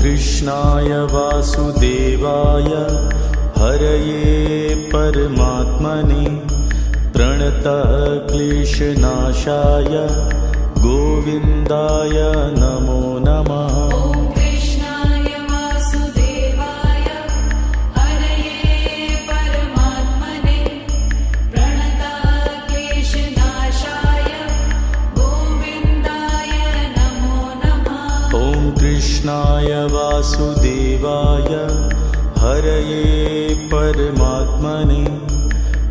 कृष्णाय वासुदेवाय हरये परमात्मने प्रणतः क्लेशनाशाय गोविन्दाय नमो नमः। कृष्णाय वासुदेवाय हरये परमात्मने प्रणतः क्लेशनाशाय गोविन्दाय नमो नमः। कृष्णाय वासुदेवाय हरये परमात्मने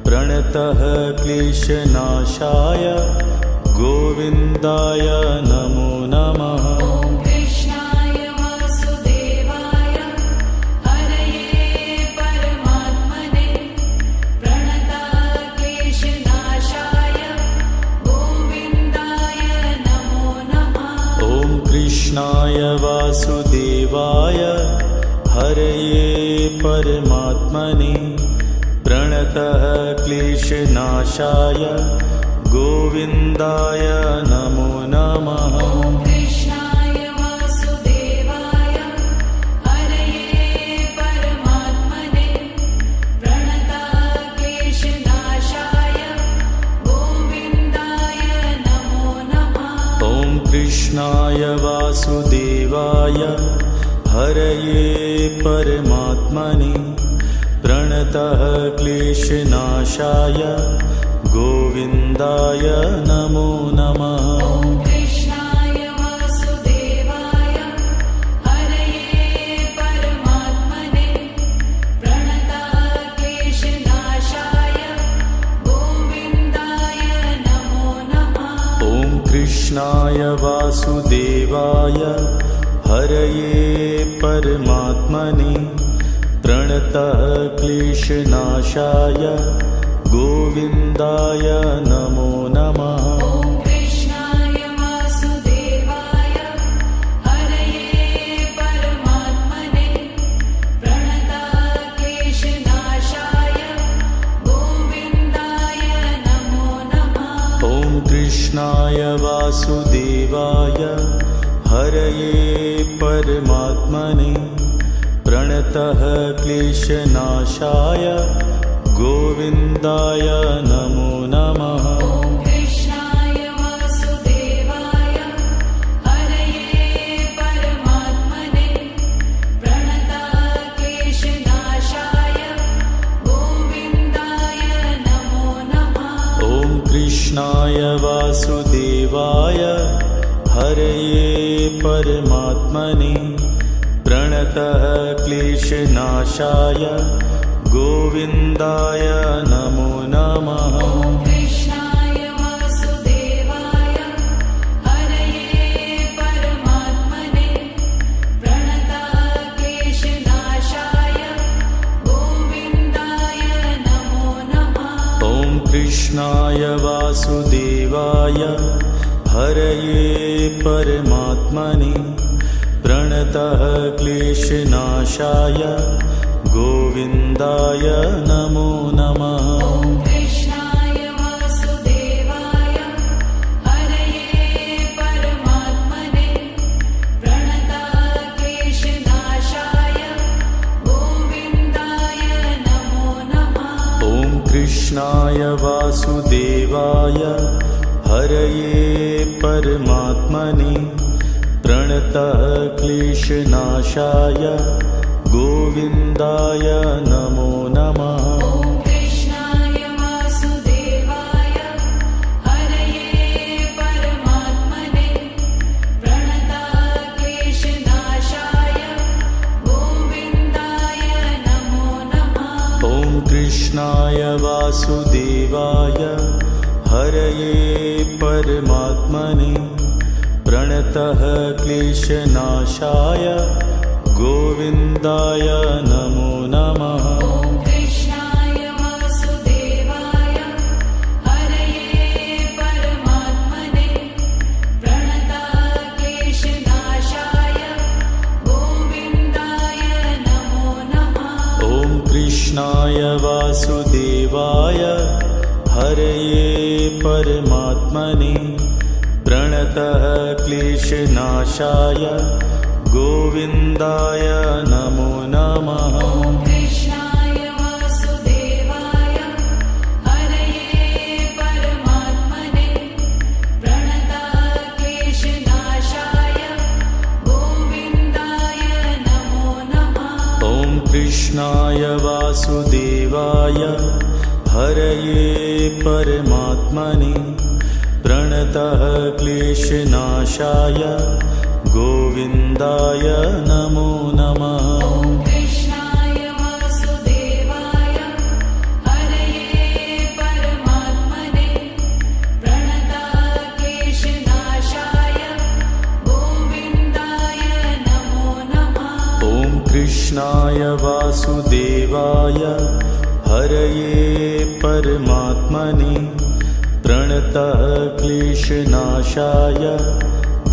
प्रणतः क्लेशनाशाय गोविन्दाय नमो नमः। कृष्णाय वासुदेवाय हरये परमात्मने प्रणतः क्लेशनाशाय गोविन्दाय नमो नमः। कृष्णाय वासुदेवाय हरये परमात्मने प्रणतः क्लेशनाशाय गोविन्दाय नमो नमः। कृष्णाय वासुदेवाय हरये परमात्मने प्रणतः क्लेशनाशाय गोविन्दाय नमो नमः। कृष्णाय वासुदेवाय हरये परमात्मने प्रणतः क्लेशनाशाय गोविन्दाय नमो नमः। कृष्णाय वासुदेवाय हरये परमात्मने प्रणतः क्लेशनाशाय गोविन्दाय नमो नमः। कृष्णाय वासुदेवाय हरये परमात्मने प्रणतः क्लेशनाशाय गोविन्दाय नमो नमः। कृष्णाय वासुदेवाय हरये परमात्मने प्रणतः क्लेशनाशाय गोविन्दाय नमो नमः। कृष्णाय वासुदेवाय हरये परमात्मने प्रणतः क्लेशनाशाय गोविन्दाय नमो नमः। कृष्णाय वासुदेवाय हरये परमात्मने प्रणतः क्लेशनाशाय गोविन्दाय नमो नमः। कृष्णाय वासुदेवाय हरये परमात्मने प्रणतः क्लेशनाशाय गोविन्दाय नमो नमः। कृष्णाय वासुदेवाय हरये परमात्मने प्रणतः क्लेशनाशाय गोविन्दाय नमो नमः। कृष्णाय वासुदेवाय हरये परमात्मने प्रणतः क्लेशनाशाय गोविन्दाय नमो नमः। कृष्णाय वासुदेवाय हरये परमात्मने प्रणतः क्लेशनाशाय गोविन्दाय नमो नमः। कृष्णाय वासुदेवाय हरये परमात्मने प्रणतः क्लेशनाशाय गोविन्दाय नमो नमः। कृष्णाय वासुदेवाय हरये परमात्मने प्रणतः क्लेशनाशाय गोविन्दाय नमो नमः। कृष्णाय वासुदेवाय हरये परमात्मने प्रणतः क्लेशनाशाय गोविन्दाय नमो नमः। कृष्णाय वासुदेवाय हरये परमात्मने प्रणतः क्लेशनाशाय गोविन्दाय नमो नमः। ॐ कृष्णाय वासुदेवाय हरये परमात्मने प्रणतक्लेशनाशाय गोविन्दाय नमो नमः। ॐ कृष्णाय वासुदेवाय हरये परमात्मने प्रणतः क्लेशनाशाय गोविन्दाय नमो नमः। ॐ कृष्णाय वासुदेवाय हरये परमात्मने प्रणतक्लेशनाशाय गोविन्दाय नमो नमः। ॐ कृष्णाय वासुदेवाय हरये परमात्मने प्रणतः क्लेशनाशाय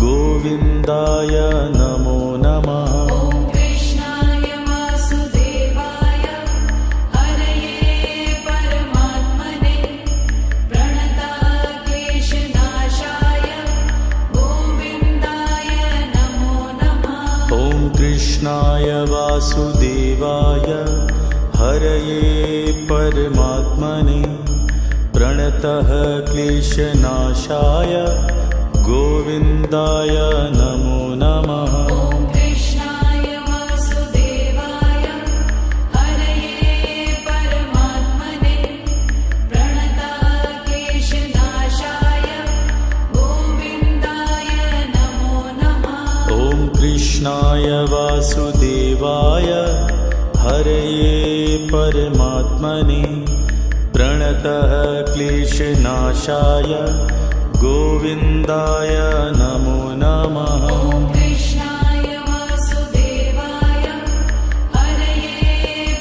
गोविन्दाय नमो नमः। ॐ कृष्णाय वासुदेवाय हरये परमात्मने प्रणतक्लेशनाशाय गोविन्दाय नमो नमः। ॐ कृष्णाय वासुदेवाय हरये परमात्मने प्रणतः क्लेशनाशाय गोविन्दाय नमो नमः। ॐ कृष्णाय वासुदेवाय हरये परमात्मने प्रणतक्लेशनाशाय गोविन्दाय नमो नमः। ॐ कृष्णाय वासुदेवाय हरये परमात्मने प्रणतः क्लेशनाशाय गोविन्दाय नमो नमः। ॐ कृष्णाय वासुदेवाय हरये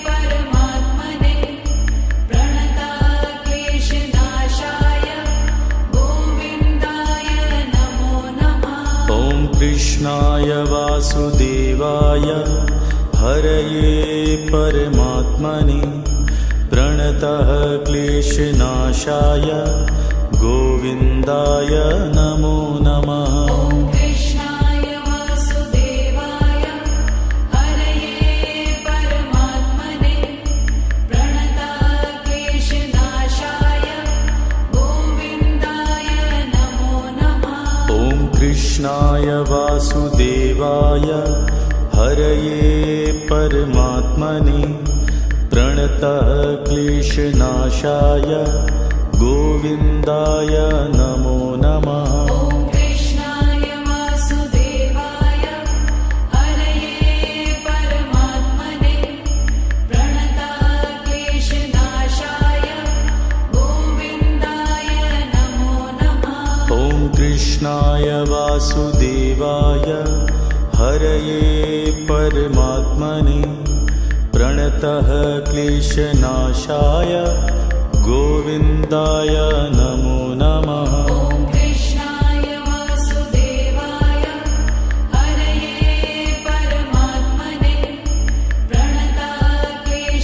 परमात्मने प्रणतक्लेशनाशाय गोविन्दाय नमो नमः। ॐ कृष्णाय वासुदेवाय हरये परमात्मने प्रणतः क्लेशनाशाय गोविन्दाय नमो नमः। ॐ कृष्णाय वासुदेवाय हरये परमात्मने प्रणतक्लेशनाशाय गोविन्दाय नमो नमः। ॐ कृष्णाय वासुदेवाय हरये परमात्मने प्रणतः क्लेशनाशाय गोविन्दाय नमो नमः। ॐ कृष्णाय वासुदेवाय हरये परमात्मने प्रणतक्लेशनाशाय गोविन्दाय नमो नमः। ॐ कृष्णाय वासुदेवाय हरये परमात्मने प्रणतः क्लेशनाशाय गोविन्दाय नमो नमः। ॐ कृष्णाय वासुदेवाय हरये परमात्मने प्रणतक्लेशनाशाय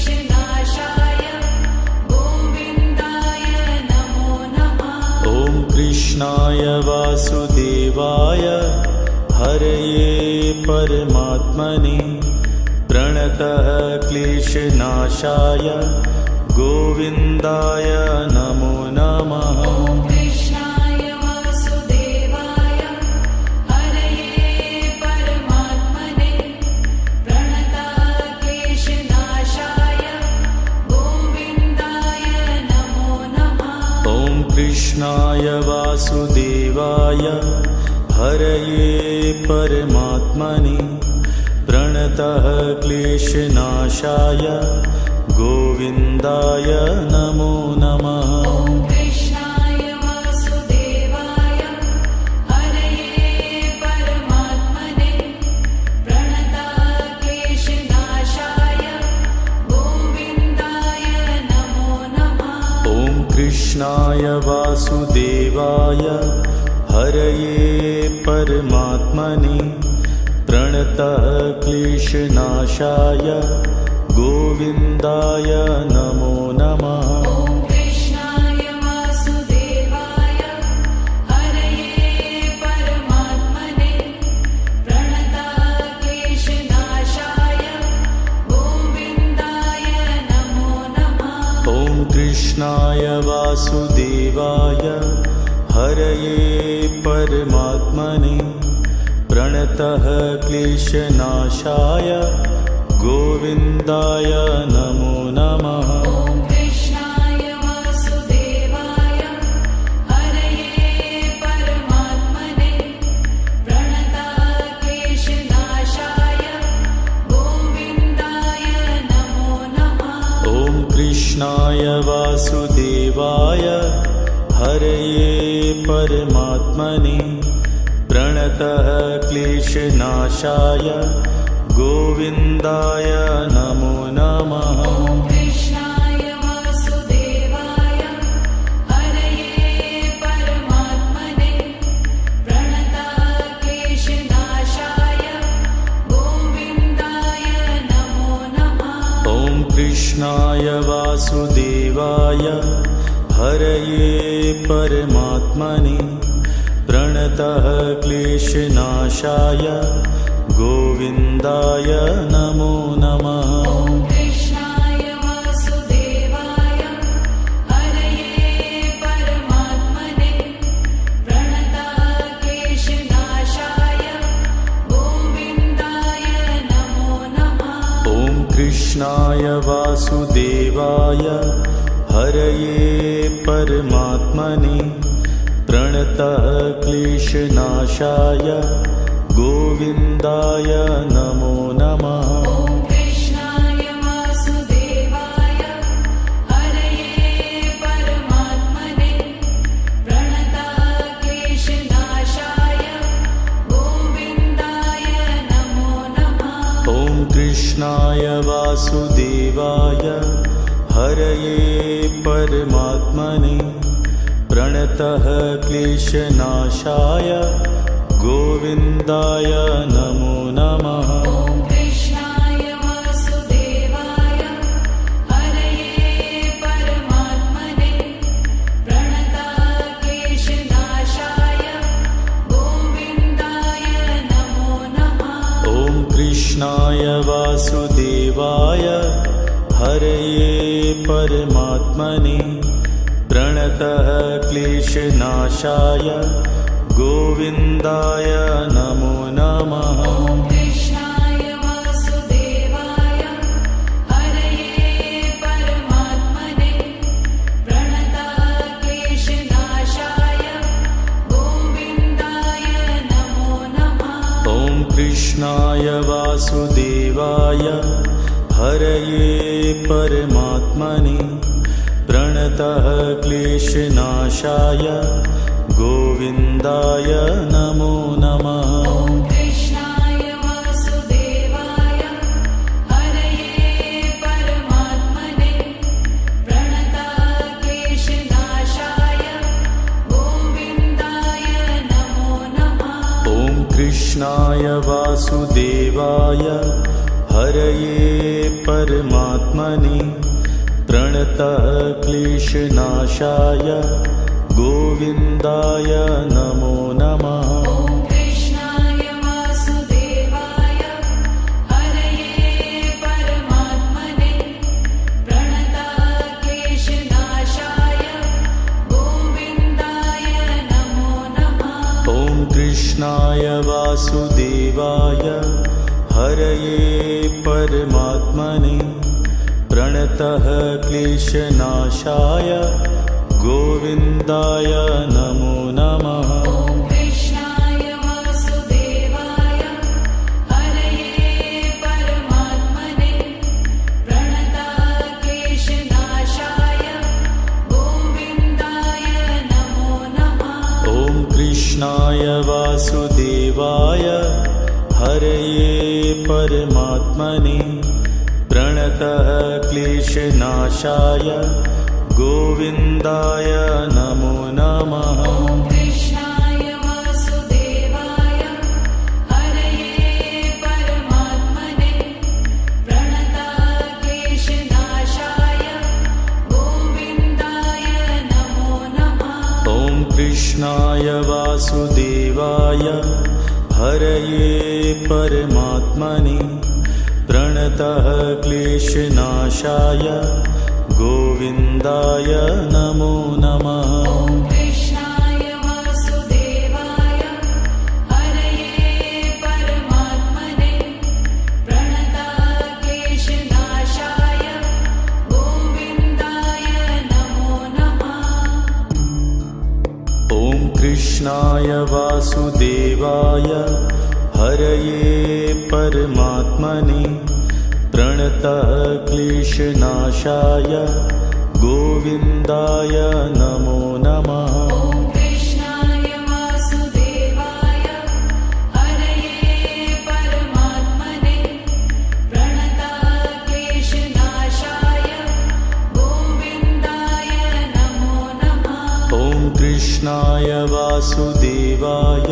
गोविन्दाय नमो नमः। ॐ कृष्णाय वासुदेवाय हरये परमात्मने प्रणतः क्लेशनाशाय गोविन्दाय नमो नमः। ॐ कृष्णाय वासुदेवाय हरये परमात्मने प्रणतक्लेशनाशाय गोविन्दाय नमो नमः। ॐ कृष्णाय वासुदेवाय हरये परमात्मने प्रणतः क्लेशनाशाय गोविन्दाय नमो नमः। ॐ कृष्णाय वासुदेवाय हरये परमात्मने प्रणतक्लेशनाशाय गोविन्दाय नमो नमः। ॐ कृष्णाय वासुदेवाय हरये परमात्मने प्रणतः क्लेशनाशाय गोविन्दाय नमो नमः। ॐ कृष्णाय वासुदेवाय हरये परमात्मने प्रणतक्लेशनाशाय कृष्णाय वासुदेवाय हरये परमात्मने प्रणतः क्लेशनाशाय गोविन्दाय नमो नमः। ॐ कृष्णाय वासुदेवाय हरये परमात्मने प्रणतः क्लेशनाशाय गोविन्दाय नमो नमः। ॐ कृष्णाय वासुदेवाय हरये परमात्मने प्रणतः क्लेशनाशाय गोविन्दाय नमो नमः। ॐ कृष्णाय वासुदेवाय हरये परमात्मने प्रणतः क्लेशनाशाय गोविन्दाय नमो नमः। ॐ कृष्णाय वासुदेवाय हरये परमात्मने प्रणतः क्लेशनाशाय गोविन्दाय नमो नमः। ॐ कृष्णाय वासुदेवाय हरये परमात्मने प्रणतः क्लेशनाशाय गोविन्दाय नमो नमः। ॐ कृष्णाय वासुदेवाय हरये परमात्मने प्रणतः क्लेशनाशाय गोविन्दाय नमो नमः। ॐ कृष्णाय वासुदेवाय हरये परमात्मने प्रणतः क्लेशनाशाय गोविन्दाय नमो नमः। ॐ कृष्णाय वासुदेवाय हरये परमात्मने प्रणतः क्लेशनाशाय गोविन्दाय नमो नमः। ॐ कृष्णाय वासुदेवाय हरये परमात्मने प्रणतः क्लेशनाशाय गोविन्दाय नमो नमः। ॐ कृष्णाय वासुदेवाय हरये परमात्मने प्रणतः क्लेशनाशाय गोविन्दाय नमो नमः। ॐ कृष्णाय वासुदेवाय हरये परमात्मने प्रणतः क्लेशनाशाय गोविन्दाय नमो नमः। ॐ कृष्णाय वासुदेवाय हरये परमात्मने प्रणतः क्लेशनाशाय गोविन्दाय नमो नमः। ॐ कृष्णाय वासुदेवाय हरये परमात्मने प्रणतः क्लेशनाशाय गोविन्दाय नमो नमः। ॐ कृष्णाय वासुदेवाय हरये परमात्मने प्रणतः क्लेशनाशाय गोविन्दाय नमो नमः। ॐ कृष्णाय वासुदेवाय हरये परमात्मने प्रणतः क्लेशनाशाय गोविन्दाय नमो नमः। ॐ कृष्णाय वासुदेवाय हरये परमात्मने प्रणतः क्लेशनाशाय गोविन्दाय नमो नमः। ॐ कृष्णाय वासुदेवाय हरये परमात्मने प्रणतः क्लेशनाशाय गोविन्दाय नमो नमः। ॐ कृष्णाय वासुदेवाय हरये परमात्मने प्रणतः क्लेशनाशाय गोविन्दाय नमो नमः। ॐ कृष्णाय वासुदेवाय हरये परमात्मने प्रणतः क्लेशनाशाय गोविन्दाय नमो नमः। ॐ कृष्णाय वासुदेवाय हरये परमात्मने प्रणतः क्लेशनाशाय गोविन्दाय नमो नमः। ॐ कृष्णाय वासुदेवाय हरये परमात्मने प्रणतक्लेशनाशाय गोविन्दाय नमो नमः। ॐ कृष्णाय वासुदेवाय हरये परमात्मने प्रणतः क्लेशनाशाय गोविन्दाय नमो नमः। ॐ कृष्णाय वासुदेवाय हरये परमात्मने प्रणतक्लेशनाशाय गोविन्दाय नमो नमः। ॐ कृष्णाय वासुदेवाय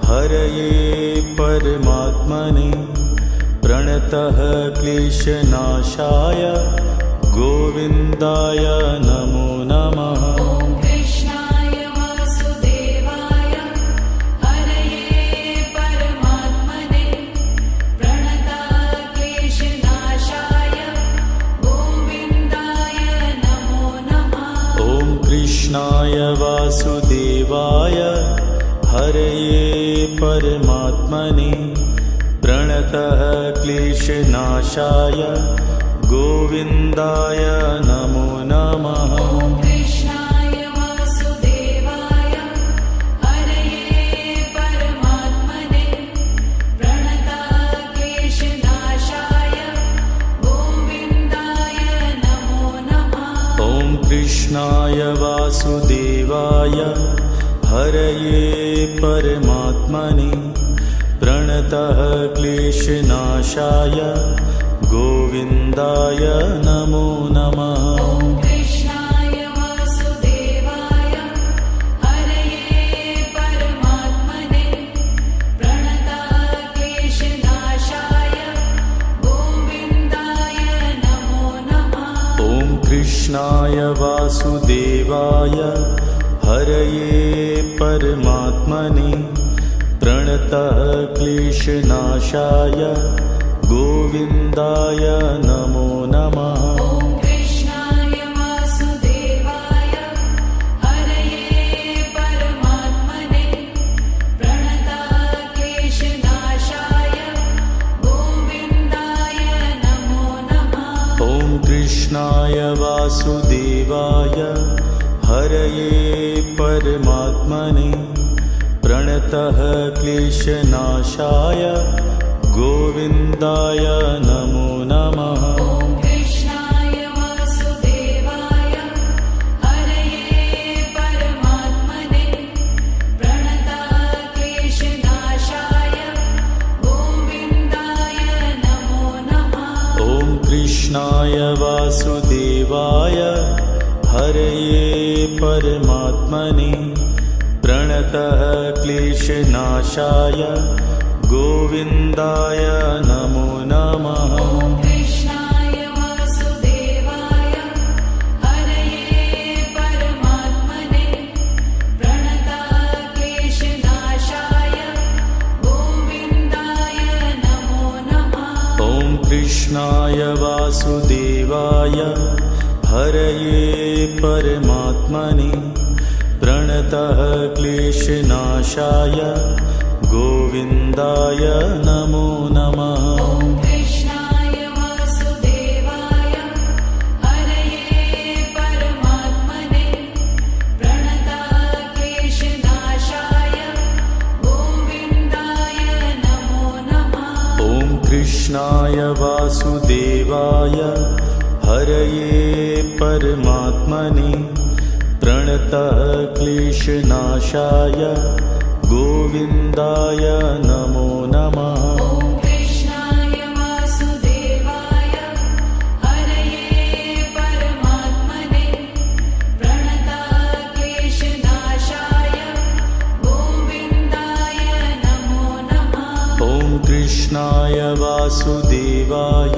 हरये परमात्मने प्रणतः क्लेशनाशाय गोविन्दाय नमो नमः। ॐ कृष्णाय वासुदेवाय हरये परमात्मने प्रणतक्लेशनाशाय गोविन्दाय नमो नमः। ॐ कृष्णाय वासुदेवाय हरये परमात्मने प्रणतः क्लेशनाशाय गोविन्दाय नमो नमः। ॐ कृष्णाय वासुदेवाय हरये परमात्मने प्रणतक्लेशनाशाय गोविन्दाय नमो नमः। ॐ कृष्णाय वासुदेवाय हरये परमात्मने प्रणतः क्लेशनाशाय गोविन्दाय नमो नमः। ॐ कृष्णाय वासुदेवाय हरये परमात्मने प्रणतक्लेशनाशाय गोविन्दाय नमो नमः। ॐ कृष्णाय वासुदेवाय हरये परमात्मने प्रणतः क्लेशनाशाय गोविन्दाय नमो नमः। ॐ कृष्णाय वासुदेवाय हरये परमात्मने प्रणतक्लेशनाशाय गोविन्दाय नमो नमः। ॐ कृष्णाय वासुदेवाय हरये परमात्मने प्रणतः क्लेशनाशाय गोविन्दाय नमो नमः। ॐ कृष्णाय वासुदेवाय हरये परमात्मने प्रणतक्लेशनाशाय गोविन्दाय नमो नमः। ॐ कृष्णाय वासुदेवाय हरये परमात्मने प्रणतः क्लेशनाशाय गोविन्दाय नमो नमः। ॐ कृष्णाय वासुदेवाय हरये परमात्मने प्रणतक्लेशनाशाय गोविन्दाय नमो नमः। ॐ कृष्णाय वासुदेवाय हरये परमात्मने प्रणतः क्लेशनाशाय गोविन्दाय नमो नमः। ॐ कृष्णाय वासुदेवाय हरये परमात्मने प्रणतक्लेशनाशाय गोविन्दाय नमो नमः। ॐ कृष्णाय वासुदेवाय हरये परमात्मने प्रणतः क्लेशनाशाय गोविन्दाय नमो नमः। ॐ कृष्णाय वासुदेवाय हरये परमात्मने प्रणतक्लेशनाशाय गोविन्दाय नमो नमः। ॐ कृष्णाय वासुदेवाय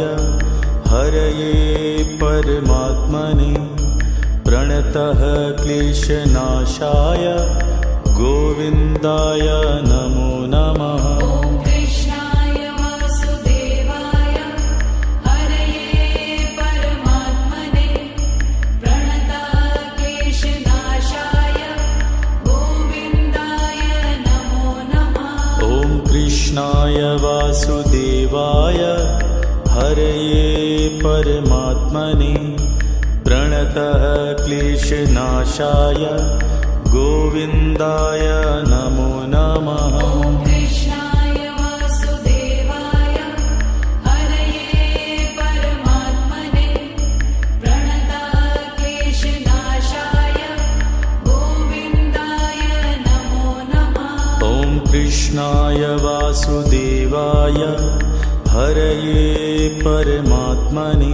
हरये परमात्मने प्रणतः क्लेशनाशाय गोविन्दाय नमो नमः। ॐ कृष्णाय वासुदेवाय हरये परमात्मने कृष्णाय वासुदेवाय हरये परमात्मने प्रणतः क्लेशनाशाय गोविन्दाय नमो नमः। ॐ कृष्णाय वासुदेवाय हरये परमात्मने प्रणतः क्लेशनाशाय गोविन्दाय नमो नमः। ॐ कृष्णाय वासुदेवाय हरये परमात्मने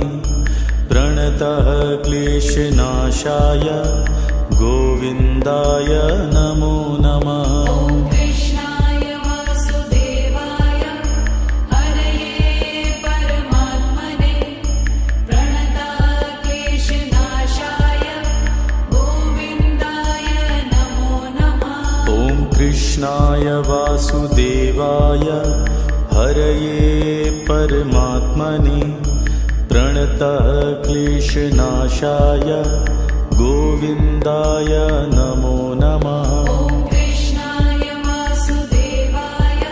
प्रणतः क्लेशनाशाय गोविन्दाय नमो नमः। ॐ कृष्णाय वासुदेवाय हरये परमात्मने प्रणतः क्लेशनाशाय गोविन्दाय नमो नमः। ॐ कृष्णाय वासुदेवाय हरये परमात्मने प्रणतः क्लेशनाशाय गोविन्दाय नमो नमः। ॐ कृष्णाय वासुदेवाय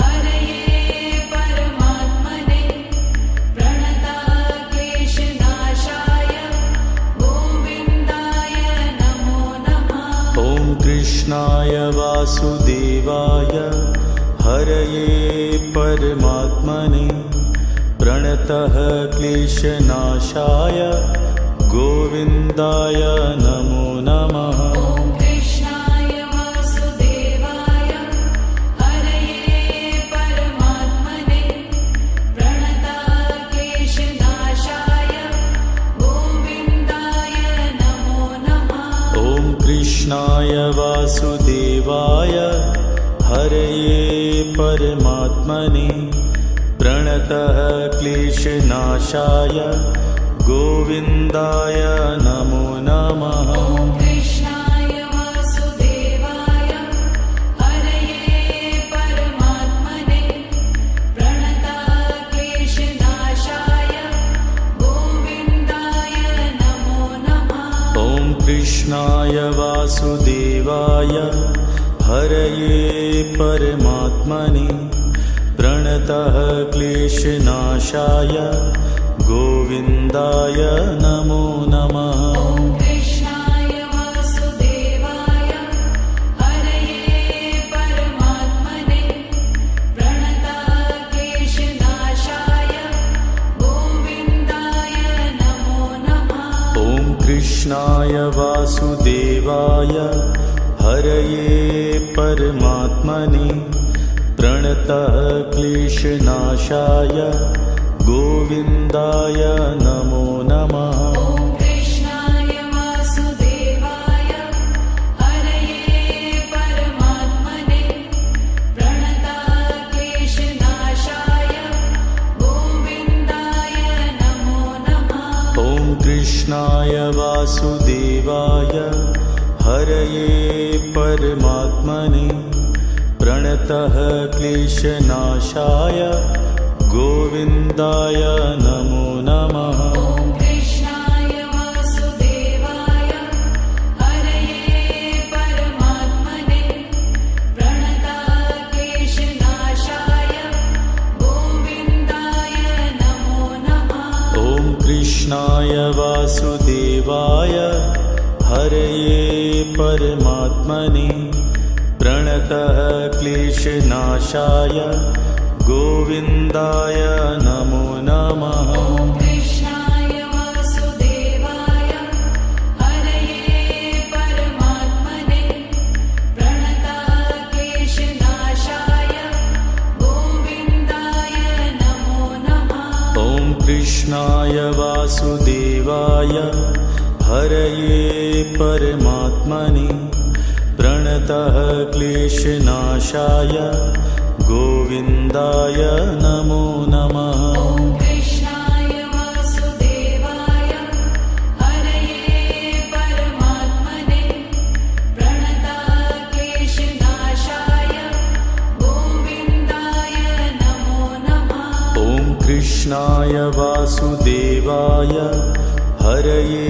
हरये परमात्मने प्रणतः क्लेशनाशाय गोविन्दाय नमो नमः। ॐ कृष्णाय वासुदेवाय हरये परमात्मने प्रणतः क्लेशनाशाय गोविन्दाय नमो नमः। ॐ कृष्णाय वासुदेवाय हरये परमात्मने प्रणतः क्लेशनाशाय गोविन्दाय नमो नमः। ॐ कृष्णाय वासुदेवाय हरये परमात्मने प्रणतः क्लेशनाशाय गोविन्दाय नमो नमः। ॐ कृष्णाय वासुदेवाय हरये परमात्मने प्रणतः क्लेशनाशाय गोविन्दाय नमो नमः। ॐ कृष्णाय वासुदेवाय हरये परमात्मने प्रणतः क्लेशनाशाय गोविन्दाय नमो नमः। ॐ कृष्णाय वासुदेवाय हरये परमात्मने प्रणतः क्लेशनाशाय गोविन्दाय नमो नमः। ॐ कृष्णाय वासुदेवाय हरये परमात्मने प्रणतः क्लेशनाशाय गोविन्दाय नमो नमः। ॐ कृष्णाय वासुदेवाय हरये परमात्मने प्रणतः क्लेशनाशाय गोविन्दाय नमो नमः। ॐ कृष्णाय वासुदेवाय हरये परमात्मने प्रणतः क्लेशनाशाय गोविन्दाय नमो नमः। ॐ कृष्णाय वासुदेवाय हरये परमात्मने प्रणतः क्लेशनाशाय गोविन्दाय नमो नमः। ॐ कृष्णाय वासुदेवाय हरये परमात्मने प्रणतः क्लेशनाशाय गोविन्दाय नमो नमः। ॐ कृष्णाय वासुदेवाय हरये परमात्मने प्रणतः क्लेशनाशाय गोविन्दाय नमो नमः। ॐ कृष्णाय वासुदेवाय हरये परमात्मने प्रणतः क्लेशनाशाय गोविन्दाय नमो नमः। ॐ कृष्णाय वासुदेवाय हरये परमात्मने प्रणतः क्लेशनाशाय गोविन्दाय नमो नमः। ॐ कृष्णाय वासुदेवाय हरये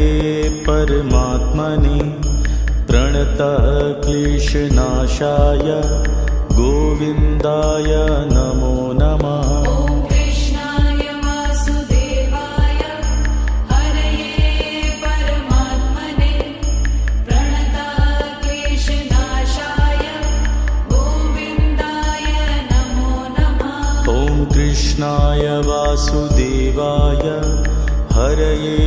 परमात्मने प्रणतः क्लेशनाशाय गोविन्दाय नमो नमः। ॐ कृष्णाय वासुदेवाय हरये परमात्मने प्रणतक्लेशनाशाय गोविन्दाय नमो नमः। ॐ कृष्णाय वासुदेवाय हरये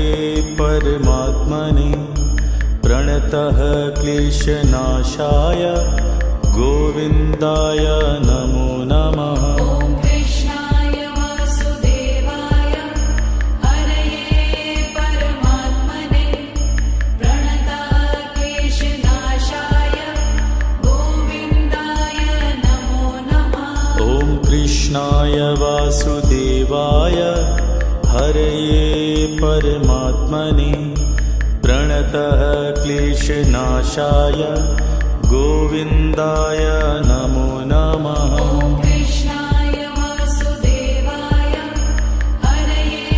परमात्मने प्रणतः क्लेशनाशाय गोविन्दाय नमो नमः। ॐ कृष्णाय वासुदेवाय हरये परमात्मने प्रणतक्लेशनाशाय गोविन्दाय नमो नमः। ॐ कृष्णाय वासुदेवाय हरये परमात्मने प्रणतः क्लेशनाशाय गोविन्दाय नमो नमः। ॐ कृष्णाय वासुदेवाय हरये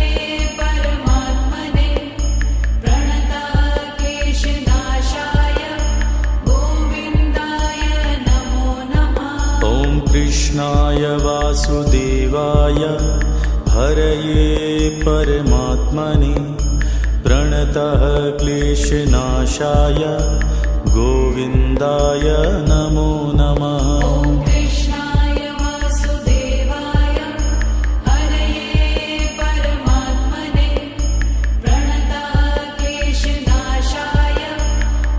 परमात्मने प्रणतक्लेशनाशाय गोविन्दाय नमो नमः। ॐ कृष्णाय वासुदेवाय हरये परमात्मने प्रणतः क्लेशनाशाय गोविन्दाय नमो नमः। ॐ कृष्णाय वासुदेवाय हरये परमात्मने प्रणतक्लेशनाशाय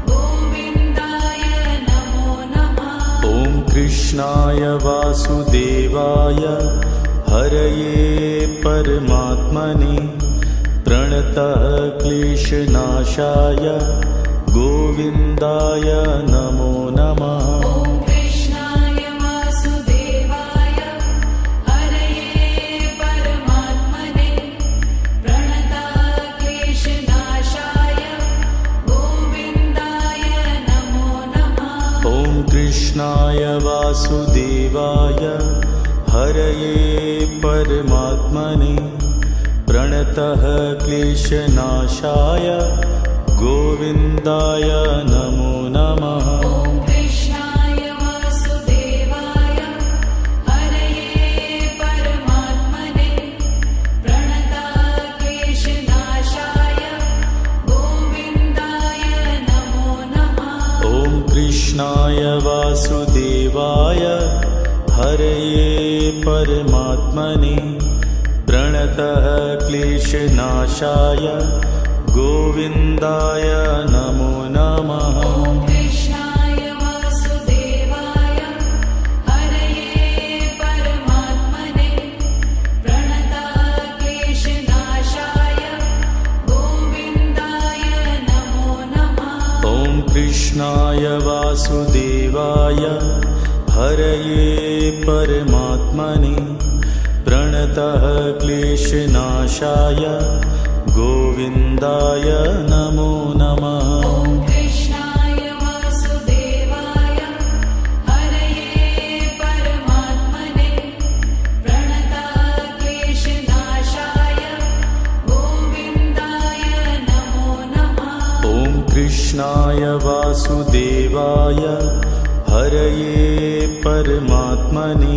गोविन्दाय नमो नमः। ॐ कृष्णाय वासुदेवाय हरये परमात्मने प्रणतः क्लेशनाशाय गोविन्दाय नमो नमः। ॐ कृष्णाय वासुदेवाय हरये परमात्मने प्रणतक्लेशनाशाय गोविन्दाय नमो नमः। ॐ कृष्णाय वासुदेवाय हरये परमात्मने प्रणतः क्लेशनाशाय गोविन्दाय नमो नमः। ॐ कृष्णाय वासुदेवाय हरये परमात्मने प्रणतक्लेशनाशाय गोविन्दाय नमो नमः। ॐ कृष्णाय वासुदेवाय हरये परमात्मने प्रणतः क्लेशनाशाय गोविन्दाय नमो नमः। ॐ कृष्णाय वासुदेवाय हरये परमात्मने प्रणतक्लेशनाशाय गोविन्दाय नमो नमः। ॐ कृष्णाय वासुदेवाय हरये परमात्मने प्रणतः क्लेशनाशाय गोविन्दाय नमो नमः। ॐ कृष्णाय वासुदेवाय हरये परमात्मने प्रणतक्लेशनाशाय गोविन्दाय नमो नमः। ॐ कृष्णाय वासुदेवाय हरये परमात्मने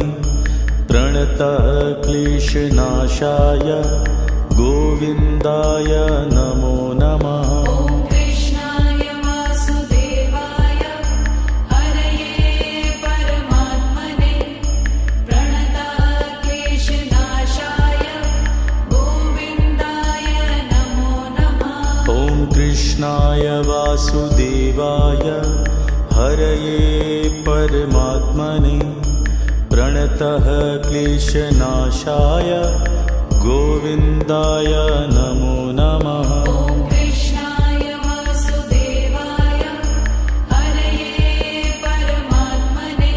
प्रणतः क्लेशनाशाय गोविन्दाय नमो नमः। ॐ कृष्णाय वासुदेवाय हरये परमात्मने प्रणतक्लेशनाशाय गोविन्दाय नमो नमः। ॐ कृष्णाय वासुदेवाय हरये परमात्मने प्रणतः क्लेशनाशाय गोविन्दाय नमो नमः। ॐ कृष्णाय वासुदेवाय हरये परमात्मने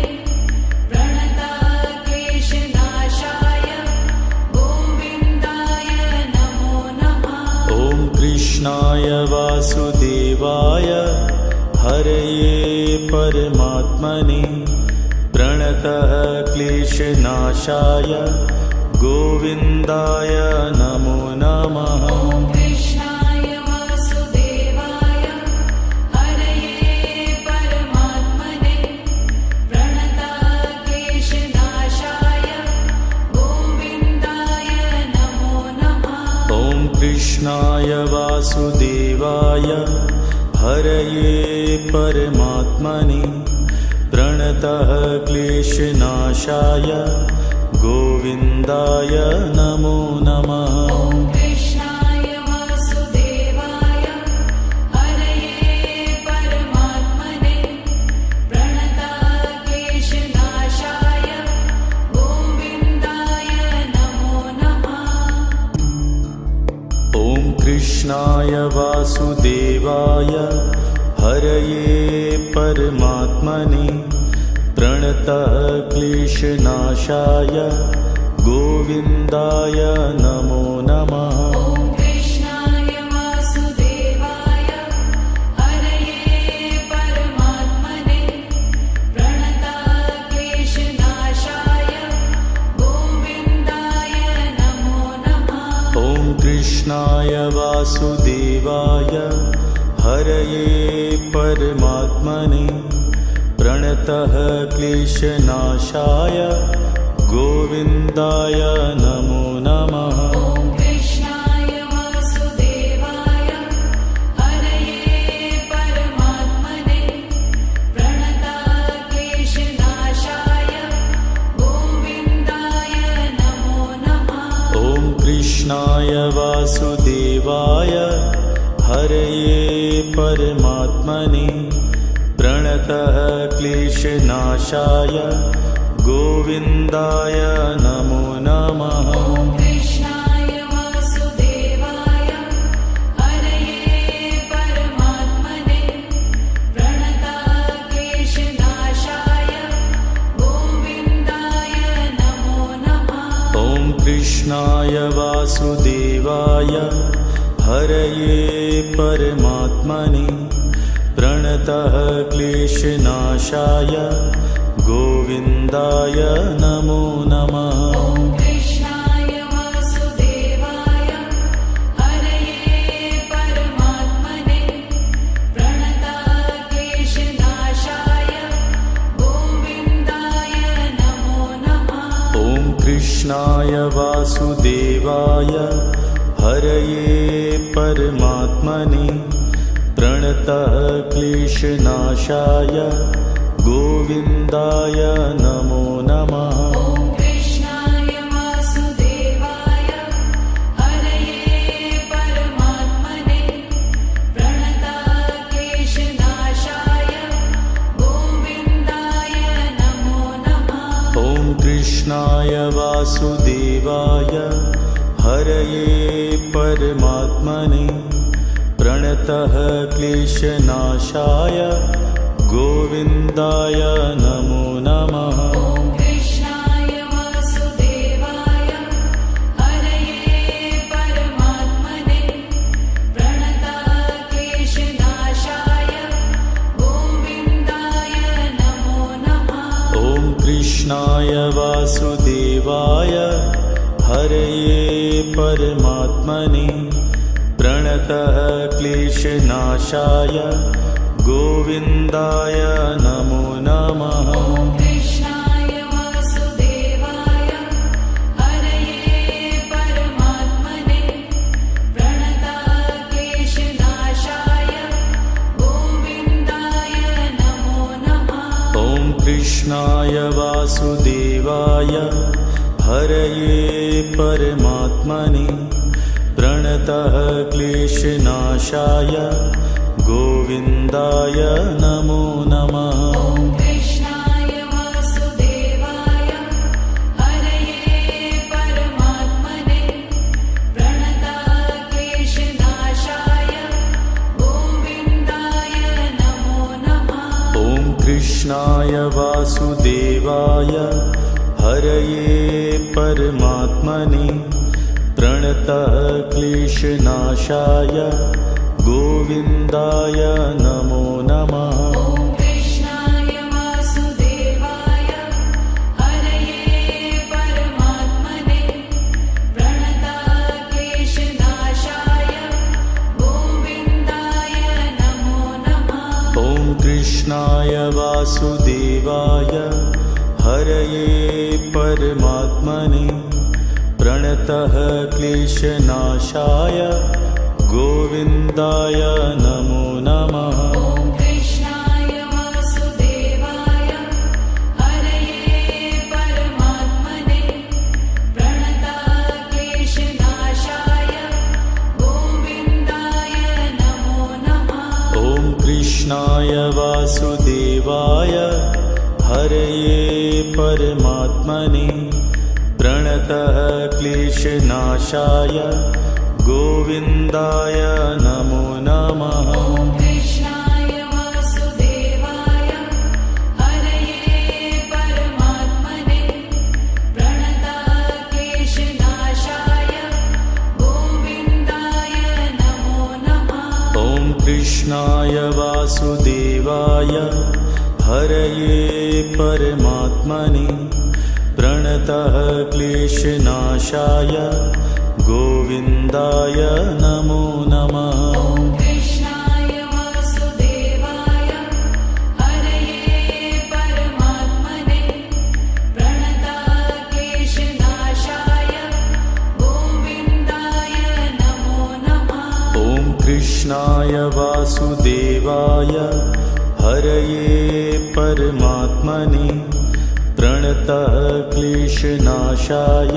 प्रणतक्लेशनाशाय गोविन्दाय नमो नमः। ॐ कृष्णाय वासुदेवाय हरये परमात्मने प्रणतः क्लेशनाशाय गोविन्दाय नमो नमः। ॐ कृष्णाय वासुदेवाय हरये परमात्मने प्रणतक्लेशनाशाय कृष्णाय वासुदेवाय हरये परमात्मने प्रणतः क्लेशनाशाय गोविन्दाय नमो नमः। ॐ कृष्णाय वासुदेवाय हरये परमात्मने प्रणतः क्लेशनाशाय गोविन्दाय नमो नमः। ॐ कृष्णाय वासुदेवाय हरये परमात्मने प्रणतः क्लेशनाशाय गोविन्दाय नमो नमः। ॐ कृष्णाय वासुदेवाय हरये परमात्मने प्रणतः क्लेशनाशाय गोविन्दाय नमो नमः। ॐ कृष्णाय वासुदेवाय हरये परमात्मने प्रणतः क्लेशनाशाय गोविन्दाय नमो नमः। ॐ कृष्णाय वासुदेवाय हरये परमात्मने प्रणतः क्लेशनाशाय गोविन्दाय नमो नमः। ॐ कृष्णाय वासुदेवाय हरये परमात्मने प्रणतः क्लेशनाशाय गोविन्दाय नमो नमः। ॐ कृष्णाय वासुदेवाय हरये परमात्मने प्रणतः क्लेशनाशाय गोविन्दाय नमो नमः। ॐ कृष्णाय वासुदेवाय हरये परमात्मने प्रणतः क्लेशनाशाय गोविन्दाय नमो नमः। ॐ कृष्णाय वासुदेवाय हरये परमात्मने प्रणतः क्लेशनाशाय गोविन्दाय नमो नमः। ॐ कृष्णाय वासुदेवाय हरये परमात्मने प्रणतः क्लेशनाशाय गोविन्दाय नमो नमः। ॐ कृष्णाय वासुदेवाय हरये परमात्मने प्रणतः क्लेशनाशाय गोविन्दाय नमो नमः। ॐ कृष्णाय वासुदेवाय हरये परमात्मने प्रणतः क्लेशनाशाय गोविन्दाय नमो नमः। ॐ कृष्णाय वासुदेवाय हरये परमात्मने प्रणतः क्लेशनाशाय गोविन्दाय नमो नमः। ॐ कृष्णाय वासुदेवाय हरये परमात्मने प्रणतः क्लेशनाशाय गोविन्दाय नमो नमः। ॐ कृष्णाय वासुदेवाय हरये परमात्मने प्रणतः क्लेशनाशाय गोविन्दाय नमो नमः। ॐ कृष्णाय वासुदेवाय हरये परमात्मने प्रणतः क्लेशनाशाय गोविन्दाय नमो नमः। ॐ कृष्णाय वासुदेवाय हरये परमात्मने प्रणतः क्लेशनाशाय गोविन्दाय नमो नमः। ॐ कृष्णाय वासुदेवाय हरये परमात्मने प्रणतः क्लेशनाशाय गोविन्दाय नमो नमः। ॐ कृष्णाय वासुदेवाय हरये परमात्मने प्रणतः क्लेशनाशाय गोविन्दाय नमो नमः। ॐ कृष्णाय वासुदेवाय हरये परमात्मने प्रणतः क्लेशनाशाय गोविन्दाय नमो नमः। ॐ कृष्णाय वासुदेवाय हरये परमात्मने प्रणतक्लेशनाशाय गोविन्दाय नमो नमः। ॐ कृष्णाय वासुदेवाय हरये परमात्मने प्रणतः क्लेशनाशाय गोविन्दाय नमो नमः। ॐ कृष्णाय वासुदेवाय हरये परमात्मने प्रणतक्लेशनाशाय गोविन्दाय नमो नमः। ॐ कृष्णाय वासुदेवाय हरये परमात्मने प्रणतः क्लेशनाशाय गोविन्दाय नमो नमः। ॐ कृष्णाय वासुदेवाय हरये परमात्मने प्रणतक्लेशनाशाय गोविन्दाय नमो नमः। ॐ कृष्णाय वासुदेवाय हरये परमात्मने प्रणतः क्लेशनाशाय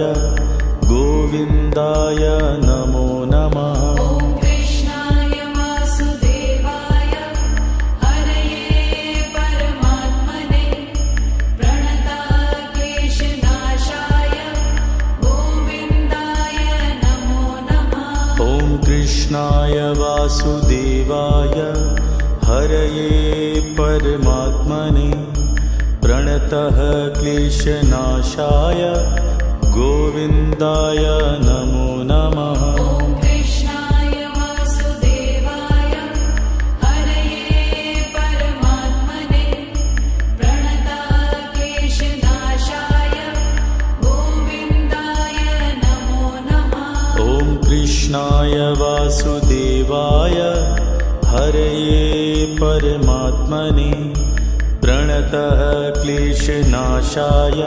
गोविन्दाय नमो नमः। ॐ कृष्णाय वासुदेवाय हरये परमात्मने प्रणतक्लेशनाशाय गोविन्दाय नमो नमः। ॐ कृष्णाय वासुदेवाय हरये परमात्मने प्रणतः क्लेशनाशाय गोविन्दाय नमो नमः। ॐ कृष्णाय वासुदेवाय हरये परमात्मने प्रणतक्लेशनाशाय गोविन्दाय नमो नमः। ॐ कृष्णाय वासुदेवाय हरये परमात्मने प्रणतः क्लेशनाशाय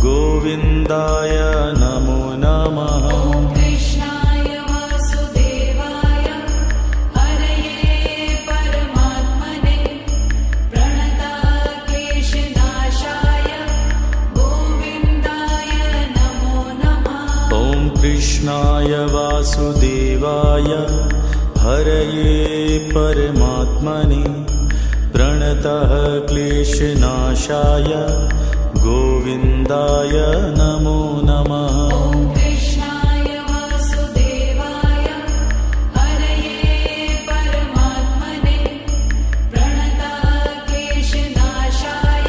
गोविन्दाय नमो नमः। ॐ कृष्णाय वासुदेवाय हरये परमात्मने प्रणतक्लेशनाशाय गोविन्दाय नमो नमः। ॐ कृष्णाय वासुदेवाय हरये परमात्मने प्रणतः क्लेशनाशाय गोविन्दाय नमो नमः। ॐ कृष्णाय वासुदेवाय हरये परमात्मने प्रणतक्लेशनाशाय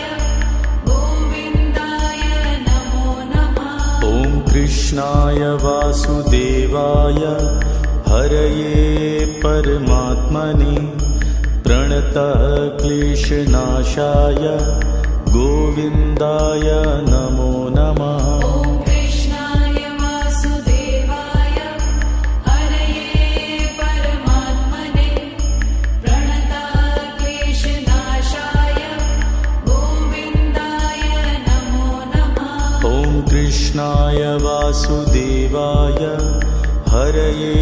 गोविन्दाय नमो नमः। ॐ कृष्णाय वासुदेवाय हरये परमात्मने प्रणतः क्लेशनाशाय गोविन्दाय नमो नमः। ॐ कृष्णाय वासुदेवाय हरये परमात्मने प्रणतक्लेशनाशाय गोविन्दाय नमो नमः। ॐ कृष्णाय वासुदेवाय हरये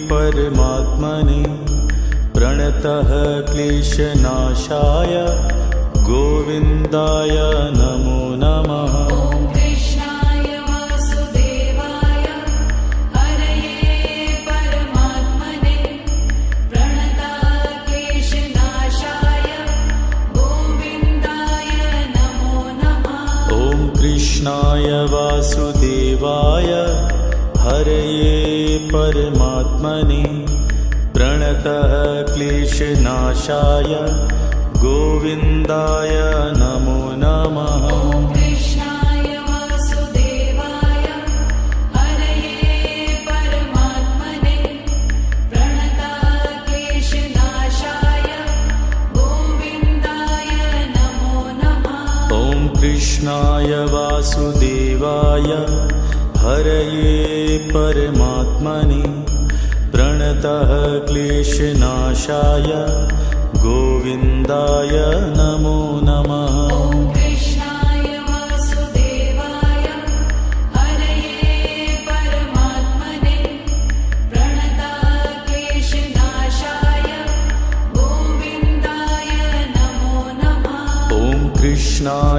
परमात्मने प्रणतः क्लेशनाशाय गोविन्दाय नमो नमः। ॐ कृष्णाय वासुदेवाय हरये परमात्मने प्रणतक्लेशनाशाय गोविन्दाय नमो नमः। ॐ कृष्णाय वासुदेवाय हरये परमात्मने प्रणतः क्लेशनाशाय गोविन्दाय नमो नमः। ॐ कृष्णाय वासुदेवाय हरये परमात्मने प्रणतक्लेशनाशाय गोविन्दाय नमो नमः। ॐ कृष्णाय वासुदेवाय हरये परमात्मने प्रणतः क्लेशनाशाय गोविन्दाय नमो नमः। ॐ कृष्णाय वासुदेवाय हरये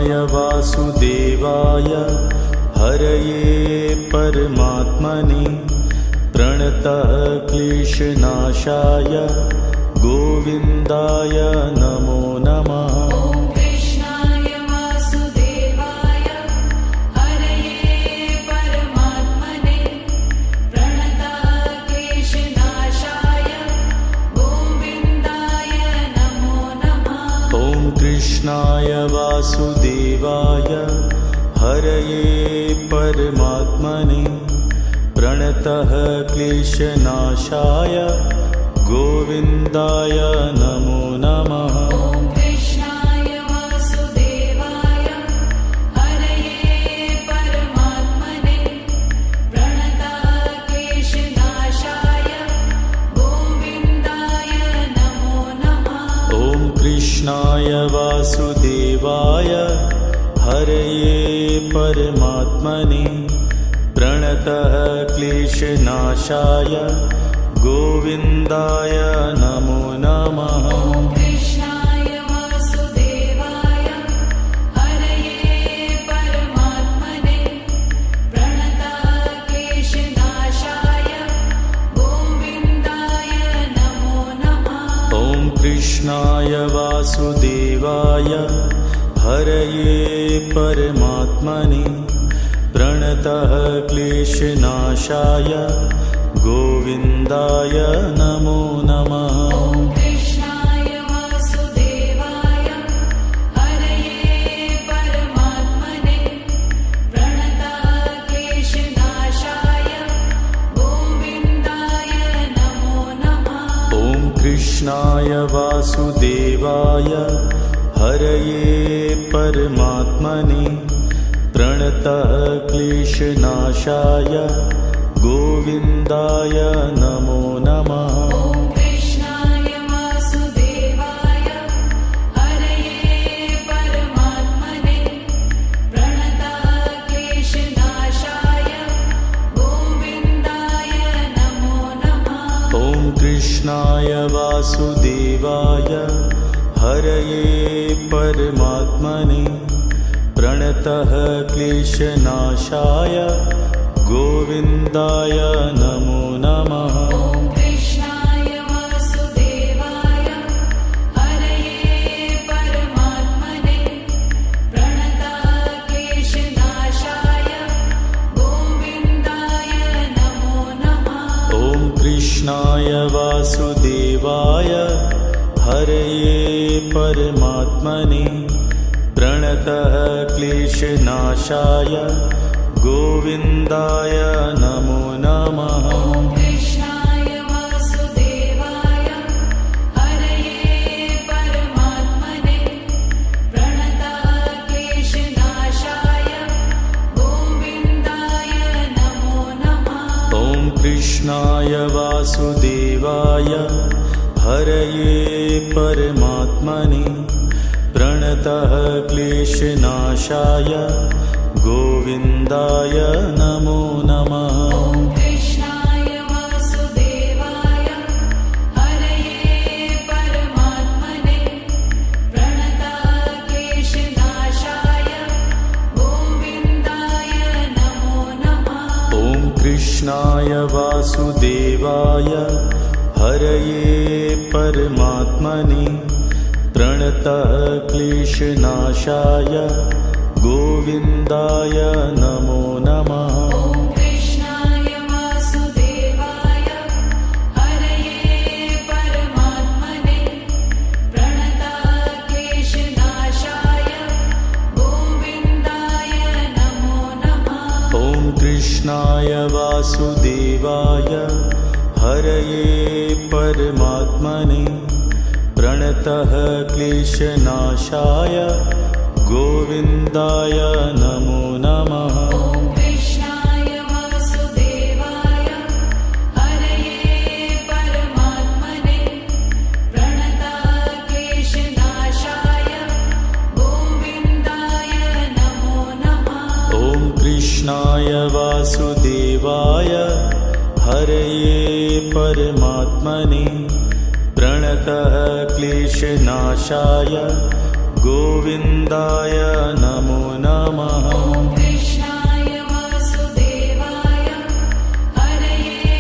कृष्णाय वासुदेवाय हरये परमात्मने प्रणतः क्लेशनाशाय गोविन्दाय नमो नमः। ॐ कृष्णाय वासुदेवाय हरये परमात्मने प्रणतः क्लेशनाशाय गोविन्दाय नमो नमः। ॐ कृष्णाय वासुदेवाय हरये परमात्मने प्रणतः क्लेशनाशाय गोविन्दाय नमो नमः। ॐ कृष्णाय वासुदेवाय हरये परमात्मने प्रणतः क्लेशनाशाय गोविन्दाय नमो नमः। ॐ कृष्णाय वासुदेवाय हरये परमात्मने प्रणतः क्लेशनाशाय गोविन्दाय नमो नमः। ॐ कृष्णाय वासुदेवाय हरये परमात्मने प्रणतः क्लेशनाशाय गोविन्दाय नमो नमः। ॐ कृष्णाय वासुदेवाय हरये परमात्मने प्रणतः क्लेशनाशाय गोविन्दाय नमो नमः। ॐ कृष्णाय वासुदेवाय हरये परमात्मने प्रणतः क्लेशनाशाय गोविन्दाय नमो नमः। ॐ कृष्णाय वासुदेवाय हरये परमात्मने प्रणतः क्लेशनाशाय गोविन्दाय नमो नमः। ॐ कृष्णाय वासुदेवाय हरये परमात्मने प्रणतः क्लेशनाशाय गोविन्दाय नमो नमः। ॐ कृष्णाय वासुदेवाय हरये परमात्मने प्रणतः क्लेशनाशाय गोविन्दाय नमो नमः। ॐ कृष्णाय वासुदेवाय हरये परमात्मने प्रणतः क्लेशनाशाय गोविन्दाय नमो नमः। ॐ कृष्णाय वासुदेवाय हरये परमात्मने प्रणतः क्लेशनाशाय गोविन्दाय नमो नमः। ॐ कृष्णाय वासुदेवाय हरये परमात्मने प्रणतः क्लेशनाशाय गोविन्दाय नमो नमः। ॐ कृष्णाय वासुदेवाय हरये परमात्मने प्रणतः क्लेशनाशाय गोविन्दाय नमो नमः। ॐ कृष्णाय वासुदेवाय हरये परमात्मने प्रणतः क्लेशनाशाय गोविन्दाय नमो नमः। ॐ कृष्णाय वासुदेवाय हरये परमात्मने प्रणतः क्लेशनाशाय गोविन्दाय नमो नमः। ॐ कृष्णाय वासुदेवाय हरये परमात्मने प्रणतः क्लेशनाशाय गोविन्दाय नमो नमः। ॐ कृष्णाय वासुदेवाय हरये परमात्मने प्रणतः क्लेशनाशाय गोविन्दाय नमो नमः। ॐ कृष्णाय वासुदेवाय हरये परमात्मने प्रणतः क्लेशनाशाय गोविन्दाय नमो नमः। ॐ कृष्णाय वासुदेवाय हरये परमात्मने प्रणतः क्लेशनाशाय गोविन्दाय नमो नमः। ॐ कृष्णाय वासुदेवाय हरये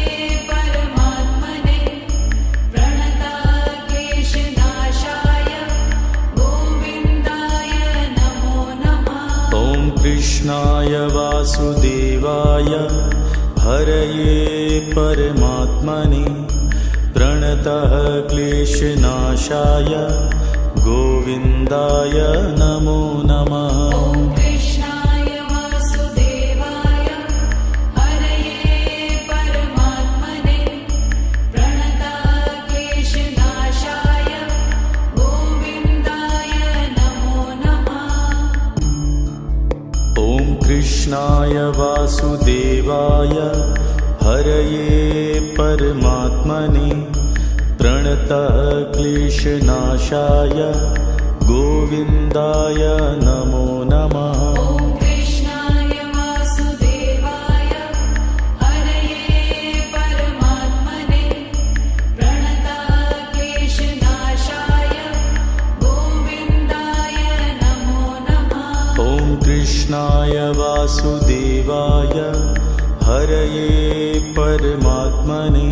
परमात्मने प्रणताक्लेशनाशाय गोविन्दाय नमो नमः। ॐ कृष्णाय वासुदेवाय हरये परमात्मने प्रणतः क्लेशनाशाय गोविन्दाय नमो नमः। ॐ कृष्णाय वासुदेवाय हरये परमात्मने प्रणताक्लेशनाशाय गोविन्दाय नमो नमः। ॐ कृष्णाय वासुदेवाय हरये परमात्मने प्रणतः क्लेशनाशाय गोविन्दाय नमो नमः। ॐ कृष्णाय वासुदेवाय हरये परमात्मने प्रणताक्लेशनाशाय गोविन्दाय नमो नमः। ॐ कृष्णाय वासुदेवाय हरये परमात्मने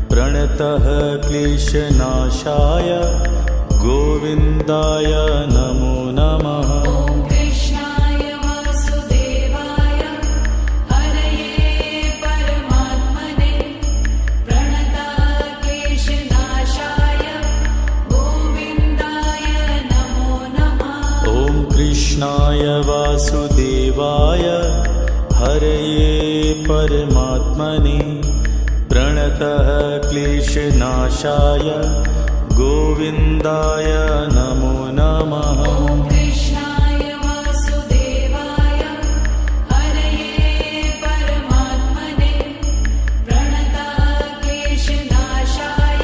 प्रणतः क्लेशनाशाय गोविन्दाय नमो नमः। ॐ कृष्णाय वासुदेवाय हरये परमात्मने प्रणताक्लेशनाशाय गोविन्दाय नमो नमः। ॐ कृष्णाय वासुदेवाय हरये परमात्मने प्रणतः क्लेशनाशाय गोविन्दाय नमो नमः। ॐ कृष्णाय वासुदेवाय हरये परमात्मने प्रणताक्लेशनाशाय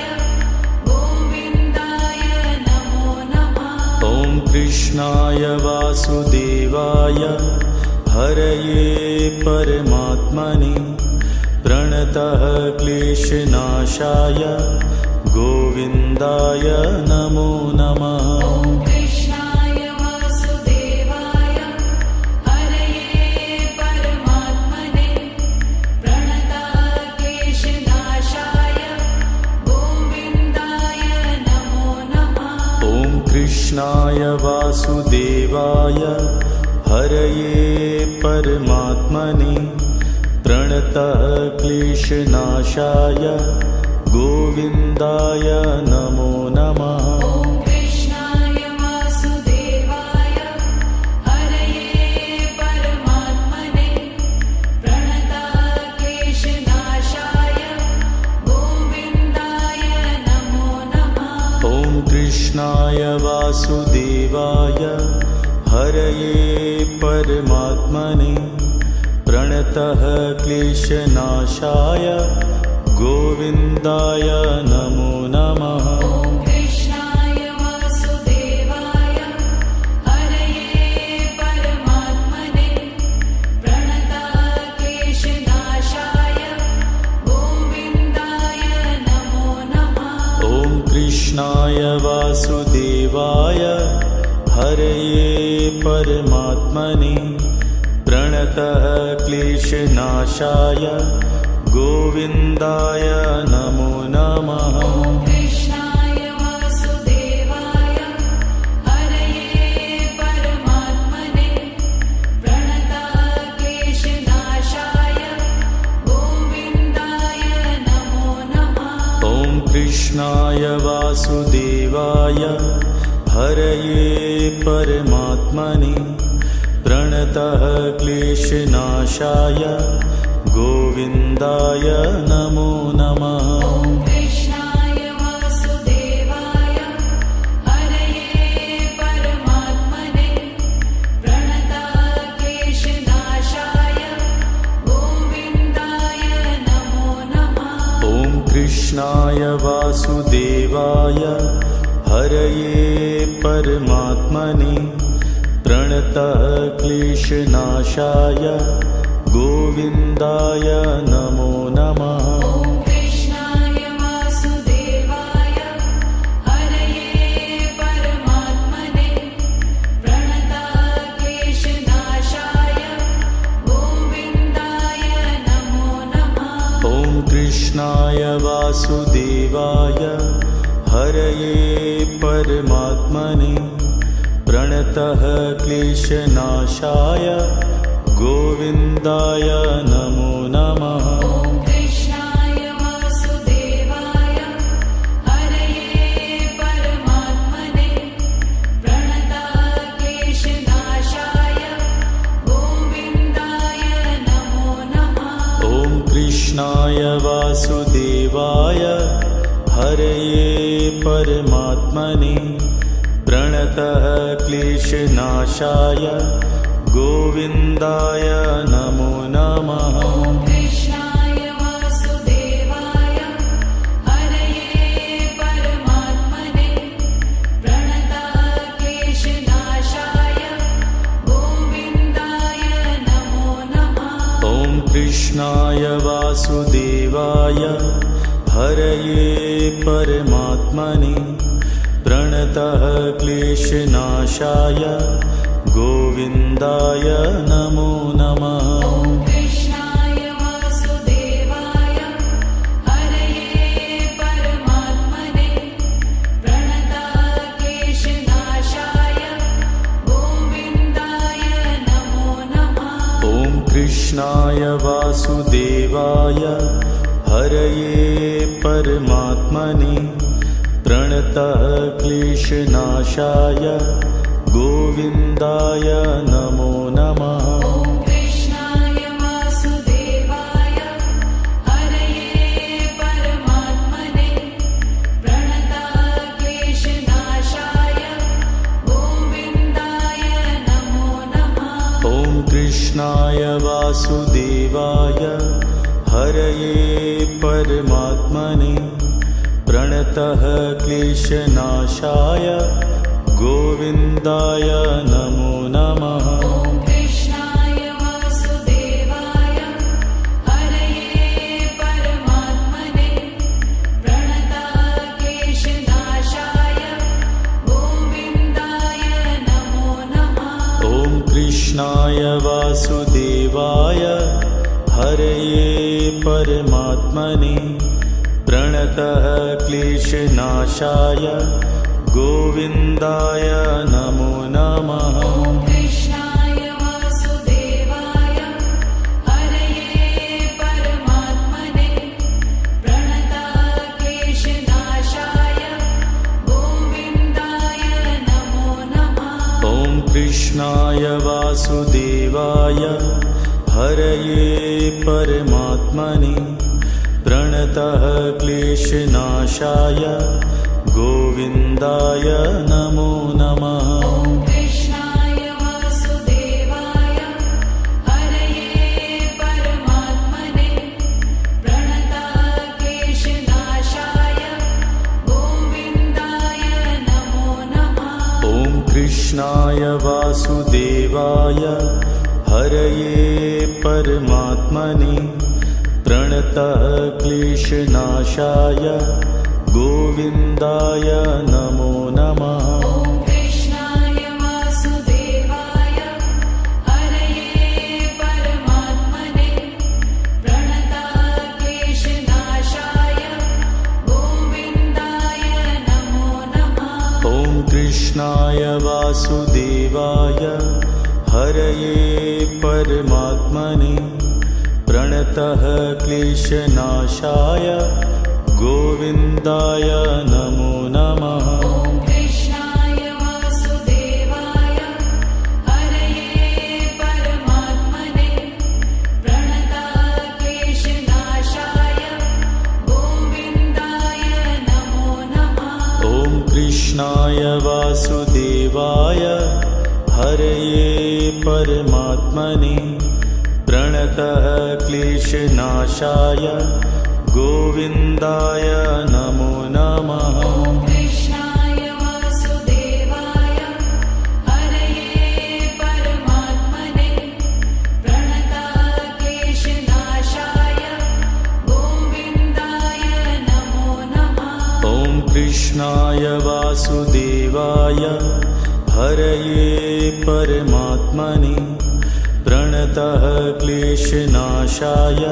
गोविन्दाय नमो नमः। ॐ कृष्णाय वासुदेवाय हरये परमात्मने प्रणतः क्लेशनाशाय गोविन्दाय नमो नमः। ॐ कृष्णाय वासुदेवाय हरये परमात्मने प्रणताक्लेशनाशाय गोविन्दाय नमो नमः। ॐ कृष्णाय वासुदेवाय हरये परमात्मने प्रणतः क्लेशनाशाय गोविन्दाय नमो नमः। ॐ कृष्णाय वासुदेवाय हरये परमात्मने प्रणताक्लेशनाशाय गोविन्दाय नमो नमः। ॐ कृष्णाय वासुदेवाय हरये परमात्मने प्रणतः क्लेशनाशाय गोविन्दाय नमो नमः। ॐ कृष्णाय वासुदेवाय हरये परमात्मने प्रणताक्लेशनाशाय गोविन्दाय नमो नमः। ॐ कृष्णाय वासुदेवाय हरये परमात्मने प्रणतः क्लेशनाशाय गोविन्दाय नमो नमः। ॐ कृष्णाय वासुदेवाय हरये परमात्मने प्रणताक्लेशनाशाय गोविन्दाय नमो नमः। ॐ कृष्णाय वासुदेवाय हरये परमात्मने प्रणतः क्लेशनाशाय गोविन्दाय नमो नमः। ॐ कृष्णाय वासुदेवाय हरये परमात्मने प्रणताक्लेशनाशाय गोविन्दाय नमो नमः। ॐ कृष्णाय वासुदेवाय हरये परमात्मने प्रणतः क्लेशनाशाय गोविन्दाय नमो नमः। ॐ कृष्णाय वासुदेवाय हरये परमात्मने कृष्णाय वासुदेवाय हरये परमात्मने प्रणतः क्लेशनाशाय गोविन्दाय नमो नमः। ॐ कृष्णाय वासुदेवाय हरये परमात्मने प्रणतः क्लेशनाशाय गोविन्दाय नमो नमः। ॐ कृष्णाय वासुदेवाय हरये परमात्मने प्रणतः क्लेशनाशाय गोविन्दाय नमो नमः। ॐ कृष्णाय वासुदेवाय हरये परमात्मने प्रणतः क्लेशनाशाय गोविन्दाय नमो नमः। ॐ कृष्णाय वासुदेवाय हरये परमात्मने प्रणतः क्लेशनाशाय गोविन्दाय नमो नमः। ॐ कृष्णाय वासुदेवाय हरये परमात्मने प्रणतः क्लेशनाशाय गोविन्दाय नमो नमः। ॐ कृष्णाय वासुदेवाय हरये परमात्मने प्रणतः क्लेशनाशाय गोविन्दाय नमो नमः। ॐ कृष्णाय वासुदेवाय हरये परमात्मने प्रणतः क्लेशनाशाय गोविन्दाय नमो नमः। ॐ कृष्णाय वासुदेवाय हरये परमात्मने प्रणतः क्लेशनाशाय गोविन्दाय नमो नमः। ॐ कृष्णाय वासुदेवाय हरये परमात्मने प्रणतः क्लेशनाशाय गोविन्दाय नमो नमः। ॐ कृष्णाय वासुदेवाय हरये परमात्मने प्रणतः क्लेशनाशाय गोविन्दाय नमो नमः। ॐ कृष्णाय वासुदेवाय हरये परमात्मने प्रणतः क्लेशनाशाय गोविन्दाय नमो नमः। ॐ कृष्णाय वासुदेवाय हरये परमात्मने प्रणतः क्लेशनाशाय गोविन्दाय नमो नमः। ॐ कृष्णाय वासुदेवाय हरये परमात्मने प्रणतः क्लेशनाशाय गोविन्दाय नमो नमः। ॐ कृष्णाय वासुदेवाय हरये परमात्मने प्रणतः क्लेशनाशाय गोविन्दाय नमो नमः। ॐ कृष्णाय वासुदेवाय हरये परमात्मने प्रणतः क्लेशनाशाय गोविन्दाय नमो नमः। ॐ कृष्णाय वासुदेवाय हरये परमात्मने प्रणतः क्लेशनाशाय गोविन्दाय नमो नमः। ॐ कृष्णाय वासुदेवाय हरये परमात्मने प्रणतः क्लेशनाशाय गोविन्दाय नमो नमः। ॐ कृष्णाय वासुदेवाय हरये परमात्मने प्रणतः क्लेशनाशाय गोविन्दाय नमो नमः। ॐ कृष्णाय वासुदेवाय हरये परमात्मने प्रणतः क्लेशनाशाय गोविन्दाय नमो नमः। ॐ कृष्णाय वासुदेवाय हरये परमात्मने प्रणतः क्लेशनाशाय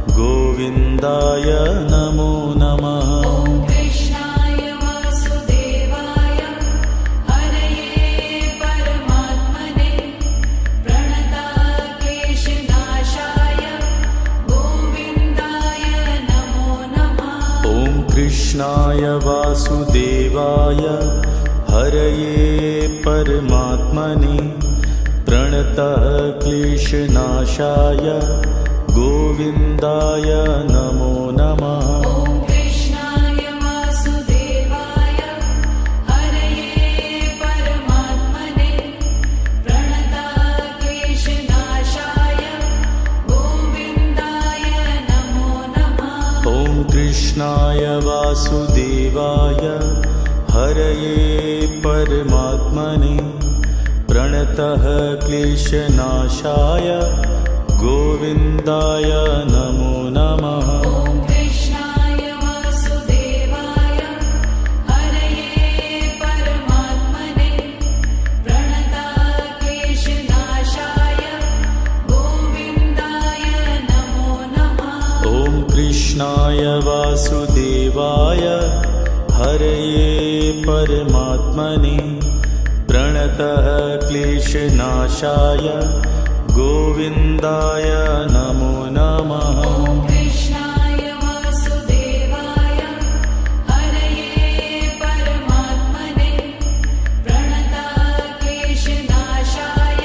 गोविन्दाय नमो नमः। ॐ कृष्णाय वासुदेवाय हरये परमात्मने प्रणतक्लेशनाशाय गोविन्दाय नमो नमः। ॐ कृष्णाय वासुदेवाय हरये परमात्मने प्रणतः क्लेशनाशाय गोविन्दाय नमो नमः। ॐ कृष्णाय वासुदेवाय हरये परमात्मने प्रणतक्लेशनाशाय गोविन्दाय नमो नमः। ॐ कृष्णाय वासुदेवाय हरये परमात्मने प्रणतः क्लेशनाशाय गोविन्दाय नमो नमः। ॐ कृष्णाय वासुदेवाय हरये परमात्मने प्रणतक्लेशनाशाय गोविन्दाय नमो नमः। ॐ कृष्णाय वासुदेवाय हरये परमात्मने प्रणतः क्लेशनाशाय गोविन्दाय नमो नमः। ॐ कृष्णाय वासुदेवाय हरये परमात्मने प्रणतक्लेशनाशाय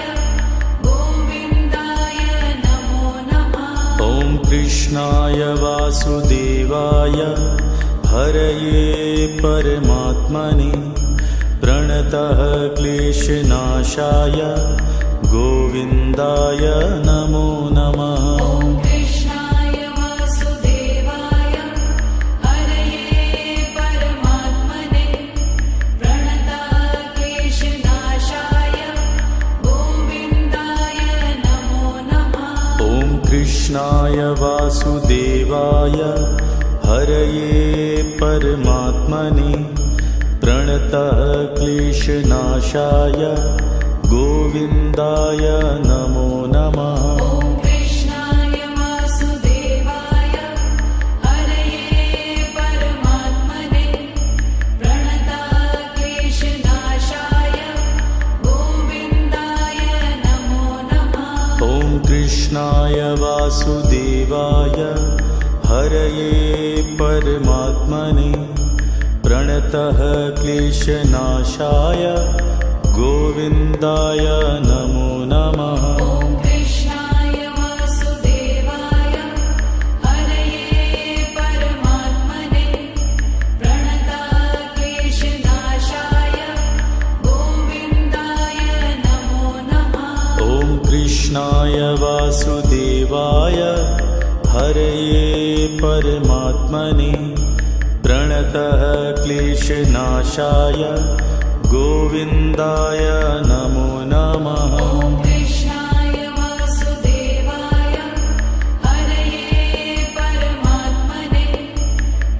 गोविन्दाय नमो नमः। ॐ कृष्णाय वासुदेवाय हरये परमात्मने प्रणतः क्लेशनाशाय गोविन्दाय नमो नमः। ॐ कृष्णाय वासुदेवाय हरये परमात्मने प्रणतक्लेशनाशाय गोविन्दाय नमो नमः। ॐ कृष्णाय वासुदेवाय हरये परमात्मने प्रणतः क्लेशनाशाय गोविन्दाय नमो नमः। ॐ कृष्णाय वासुदेवाय हरये परमात्मने प्रणतक्लेशनाशाय गोविन्दाय नमो नमः। ॐ कृष्णाय वासुदेवाय हरये परमात्मने प्रणतः क्लेशनाशाय गोविन्दाय नमो नमः। ॐ कृष्णाय वासुदेवाय हरये परमात्मने प्रणतक्लेशनाशाय गोविन्दाय नमो नमः। ॐ कृष्णाय वासुदेवाय हरये परमात्मने प्रणतः क्लेशनाशाय गोविन्दाय नमो नमः। ॐ कृष्णाय वासुदेवाय हरये परमात्मने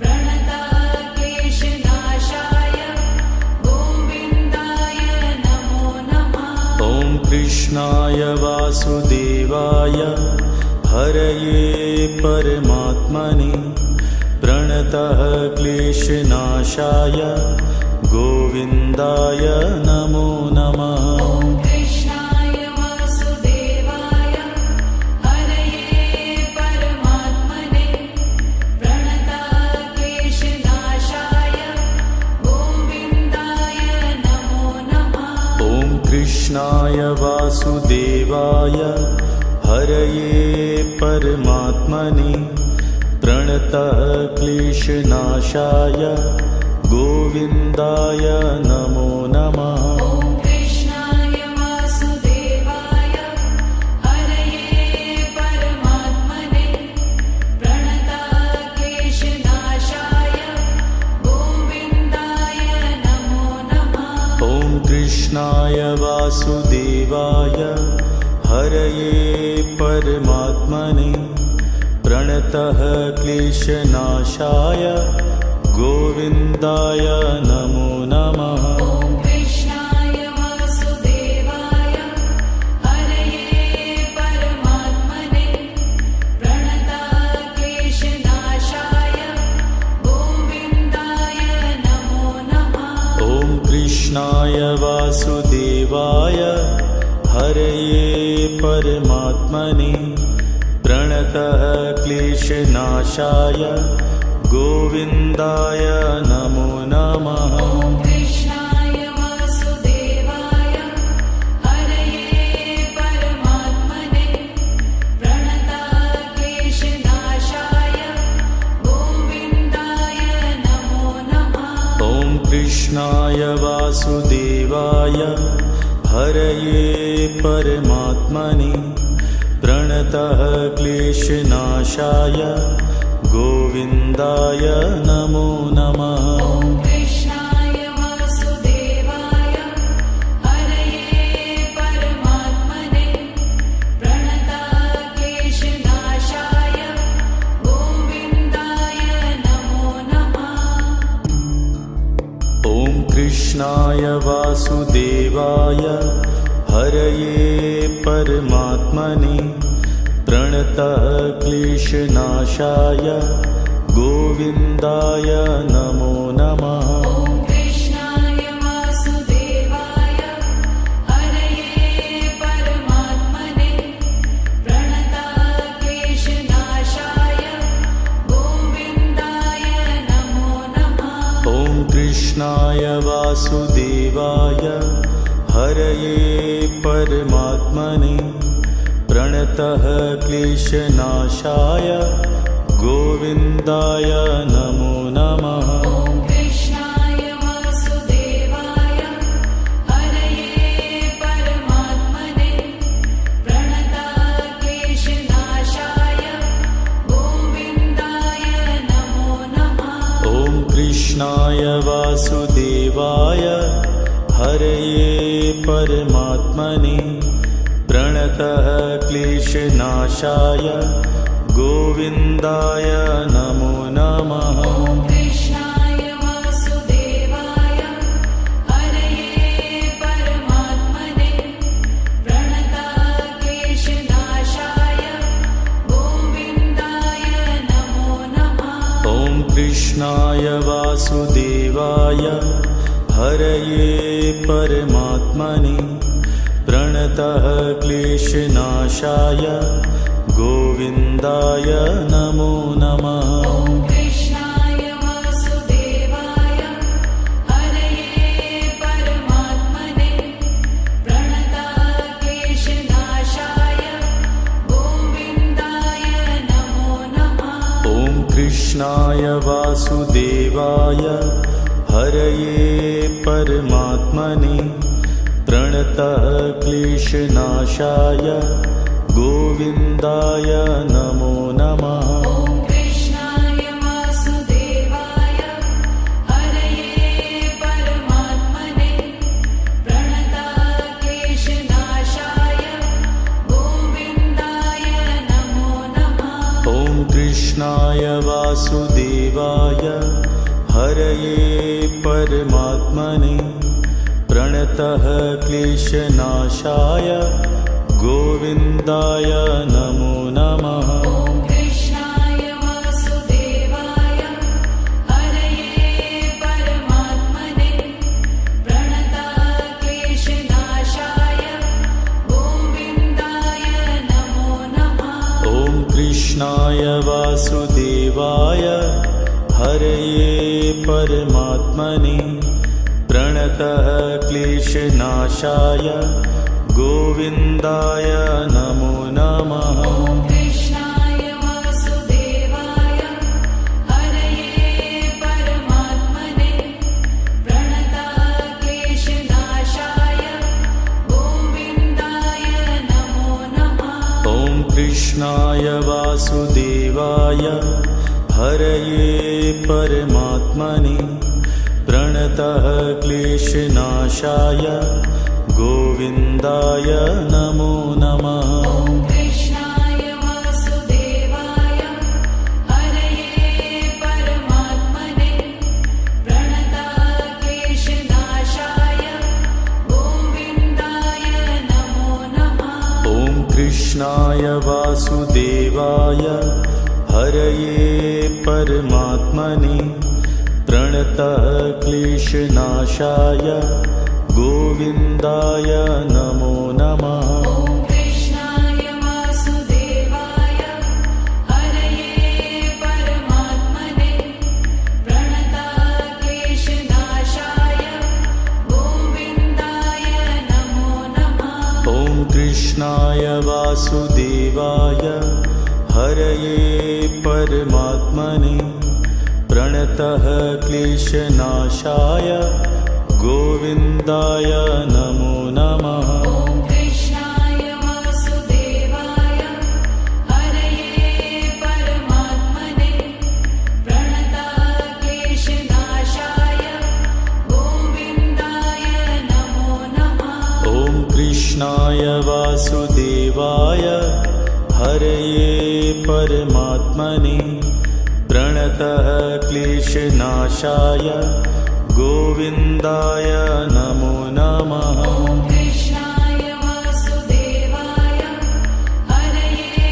प्रणतक्लेशनाशाय गोविन्दाय नमो नमः। ॐ कृष्णाय वासुदेवाय हरये परमात्मने प्रणतः क्लेशनाशाय गोविन्दाय नमो नमः। ॐ कृष्णाय वासुदेवाय हरये परमात्मने प्रणतक्लेशनाशाय गोविन्दाय नमो नमः। ॐ कृष्णाय वासुदेवाय हरये परमात्मने प्रणतः क्लेशनाशाय गोविन्दाय नमो नमः। ॐ कृष्णाय वासुदेवाय हरये परमात्मने प्रणतक्लेशनाशाय गोविन्दाय नमो नमः। ॐ कृष्णाय वासुदेवाय हरये परमात्मने प्रणतः क्लेशनाशाय गोविन्दाय नमो नमः। ॐ कृष्णाय वासुदेवाय हरये परमात्मने प्रणतक्लेशनाशाय वासुदेवाय हरये परमात्मने प्रणतः क्लेशनाशाय गोविन्दाय नमो नमः। ॐ कृष्णाय वासुदेवाय हरये परमात्मने प्रणतः क्लेशनाशाय गोविन्दाय नमो नमः। ॐ कृष्णाय वासुदेवाय हरये परमात्मने प्रणतः क्लेशनाशाय गोविन्दाय नमो नमः। ॐ कृष्णाय वासुदेवाय हरये परमात्मने प्रणतः क्लेशनाशाय गोविन्दाय नमो नमः। ॐ कृष्णाय वासुदेवाय हरये परमात्मने प्रणतः क्लेशनाशाय गोविन्दाय नमो नमः। ॐ कृष्णाय वासुदेवाय हरये परमात्मने प्रणतः क्लेशनाशाय गोविन्दाय नमो नमः। ॐ कृष्णाय वासुदेवाय हरये परमात्मने प्रणतः क्लेशनाशाय गोविन्दाय नमो नमः। ॐ कृष्णाय वासुदेवाय हरये परमात्मने प्रणतः क्लेशनाशाय गोविन्दाय नमो नमः। ॐ कृष्णाय वासुदेवाय हरये परमात्मने प्रणतः क्लेशनाशाय गोविन्दाय नमो नमः। ॐ कृष्णाय वासुदेवाय हरये परमात्मने प्रणतः क्लेशनाशाय गोविन्दाय नमो नमः। ॐ कृष्णाय वासुदेवाय हरये परमात्मने प्रणतः क्लेशनाशाय गोविन्दाय नमो नमः। ॐ कृष्णाय वासुदेवाय हरये परमात्मने प्रणतः क्लेशनाशाय गोविन्दाय नमो नमः। ॐ कृष्णाय वासुदेवाय हरये परमात्मने प्रणतः क्लेशनाशाय गोविन्दाय नमो नमः। ॐ कृष्णाय वासुदेवाय हरये परमात्मने प्रणतः क्लेशनाशाय गोविन्दाय नमो नमः। ॐ कृष्णाय वासुदेवाय हरये परमात्मने प्रणतः क्लेशनाशाय गोविन्दाय नमो नमः। ॐ कृष्णाय वासुदेवाय हरये परमात्मने प्रणतः क्लेशनाशाय गोविन्दाय नमो नमः। ॐ कृष्णाय वासुदेवाय हरये परमात्मने प्रणतः क्लेशनाशाय गोविन्दाय नमो नमः। ॐ कृष्णाय वासुदेवाय हरये परमात्मने प्रणतः क्लेशनाशाय गोविन्दाय नमो नमः। ॐ कृष्णाय वासुदेवाय हरये परमात्मने प्रणतः क्लेशनाशाय गोविन्दाय नमो नमः। ॐ कृष्णाय वासुदेवाय हरये परमात्मने प्रणतः क्लेशनाशाय गोविन्दाय नमो नमः। ॐ कृष्णाय वासुदेवाय हरये परमात्मने प्रणतः क्लेशनाशाय गोविन्दाय नमो नमः। ॐ कृष्णाय वासुदेवाय हरये परमात्मने प्रणताक्लेशनाशाय गोविन्दाय नमो नमः। ॐ कृष्णाय वासुदेवाय हरये परमात्मने प्रणतः क्लेशनाशाय गोविन्दाय नमो नमः। ॐ कृष्णाय वासुदेवाय हरये परमात्मने प्रणताक्लेशनाशाय गोविन्दाय नमो नमः। ॐ कृष्णाय वासुदेवाय हरये परमात्मने प्रणतः क्लेशनाशाय गोविन्दाय नमो नमः। ॐ कृष्णाय वासुदेवाय हरये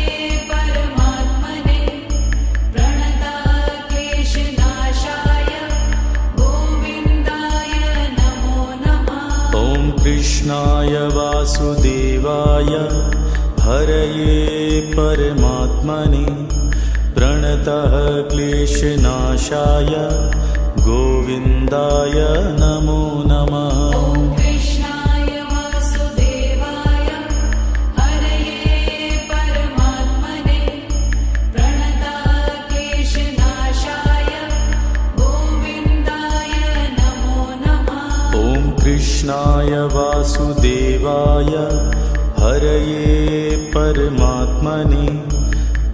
परमात्मने प्रणताक्लेशनाशाय गोविन्दाय नमो नमः। ॐ कृष्णाय वासुदेवाय हरये परमात्मने प्रणतः क्लेशनाशाय गोविन्दाय नमो नमः। ॐ कृष्णाय वासुदेवाय हरये परमात्मने प्रणताक्लेशनाशाय गोविन्दाय नमो नमः। ॐ कृष्णाय वासुदेवाय हरये परमात्मने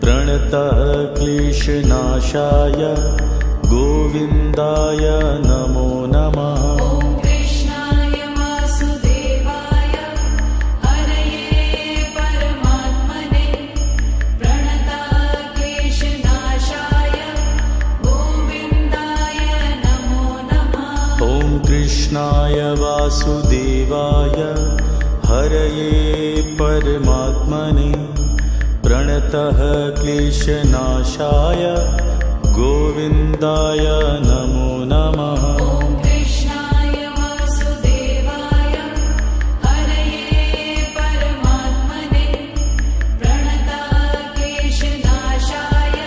प्रणतः क्लेशनाशाय गोविन्दाय नमो नमः। ॐ कृष्णाय वासुदेवाय हरये परमात्मने प्रणताक्लेशनाशाय गोविन्दाय नमो नमः। ॐ कृष्णाय वासुदेवाय हरये परमात्मने प्रणतः क्लेशनाशाय गोविन्दाय नमो नमः। ॐ कृष्णाय वासुदेवाय हरये परमात्मने प्रणताक्लेशनाशाय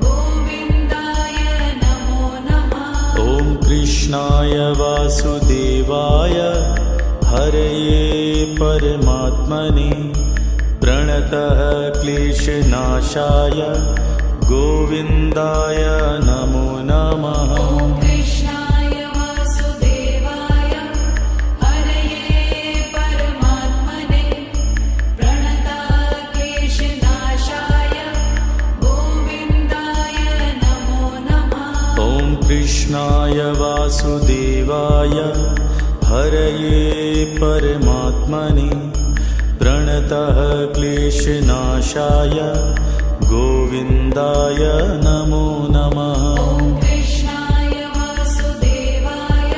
गोविन्दाय नमो नमः। ॐ कृष्णाय वासुदेवाय हरये परमात्मने प्रणतः क्लेशनाशाय गोविन्दाय नमो नमः। ॐ कृष्णाय वासुदेवाय हरये परमात्मने प्रणताक्लेशनाशाय गोविन्दाय नमो नमः। ॐ कृष्णाय वासुदेवाय हरये परमात्मने प्रणतः क्लेशनाशाय गोविन्दाय नमो नमः। ॐ कृष्णाय वासुदेवाय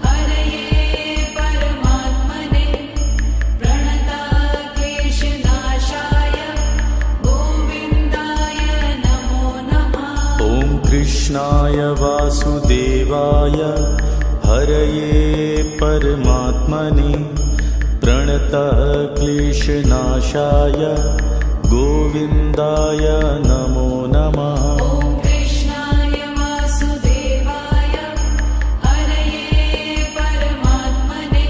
हरये परमात्मने प्रणताक्लेशनाशाय गोविन्दाय नमो नमः। ॐ कृष्णाय वासुदेवाय हरये परमात्मने प्रणतः क्लेशनाशाय गोविन्दाय नमो नमः। ॐ कृष्णाय वासुदेवाय हरये परमात्मने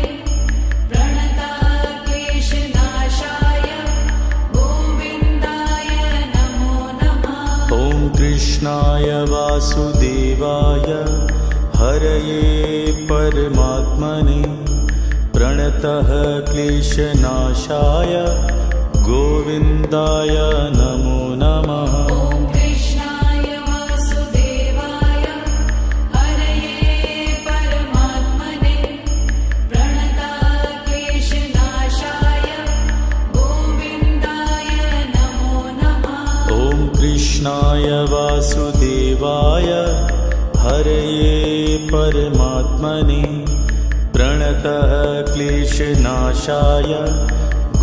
प्रणताक्लेशनाशाय गोविन्दाय नमो नमः। ॐ कृष्णाय वासुदेवाय हरये परमात्मने प्रणतः क्लेशनाशाय गोविन्दाय नमो नमः। ॐ कृष्णाय वासुदेवाय हरये परमात्मने प्रणताक्लेशनाशाय गोविन्दाय नमो नमः। ॐ कृष्णाय वासुदेवाय हरये परमात्मने प्रणतः क्लेशनाशाय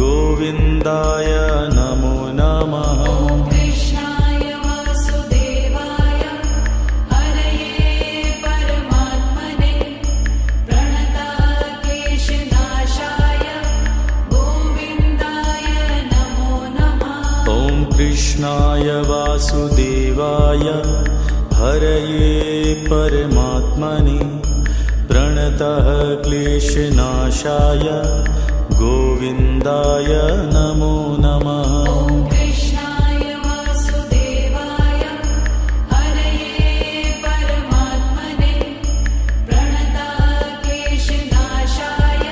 गोविन्दाय नमो नमः। ॐ कृष्णाय वासुदेवाय हरये परमात्मने प्रणताक्लेशनाशाय वासुदेवाय हरये परमात्मने प्रणतः क्लेशनाशाय गोविन्दाय नमो नमः। ॐ कृष्णाय वासुदेवाय हरये परमात्मने प्रणताः क्लेशनाशाय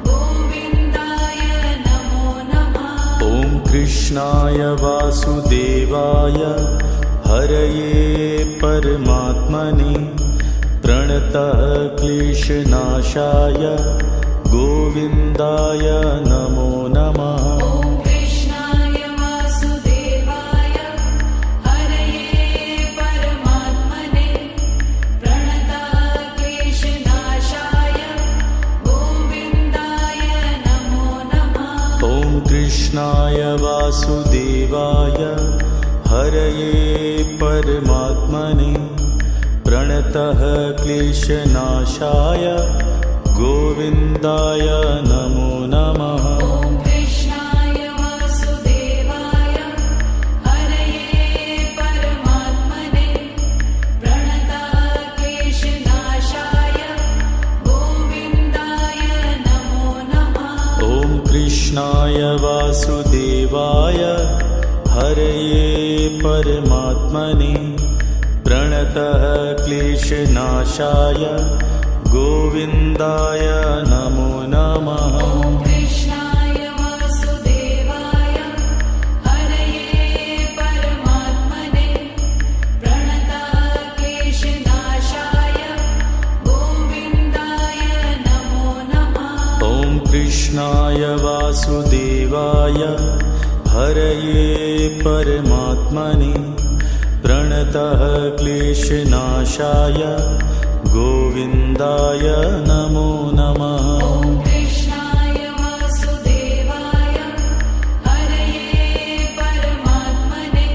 गोविन्दाय नमो नमः। ॐ कृष्णाय वासुदेवाय हरये परमात्मने प्रणतः क्लेशनाशाय गोविन्दाय नमो नमः। ॐ कृष्णाय वासुदेवाय हरये परमात्मने प्रणताः क्लेशनाशाय गोविन्दाय नमो नमः। ॐ कृष्णाय वासुदेवाय हरये परमात्मने प्रणतः क्लेशनाशाय गोविन्दाय नमो नमः। ॐ कृष्णाय वासुदेवाय हरये परमात्मने प्रणताः क्लेशनाशाय गोविन्दाय नमो नमः। ॐ कृष्णाय वासुदेवाय हरये परमात्मने प्रणतः क्लेशनाशाय गोविन्दाय नमो नमः। ॐ कृष्णाय वासुदेवाय हरये परमात्मने प्रणताः क्लेशनाशाय गोविन्दाय नमो नमः। ॐ कृष्णाय वासुदेवाय हरये परमात्मने प्रणतः क्लेशनाशाय गोविन्दाय नमो नमः। ॐ कृष्णाय वासुदेवाय हरये परमात्मने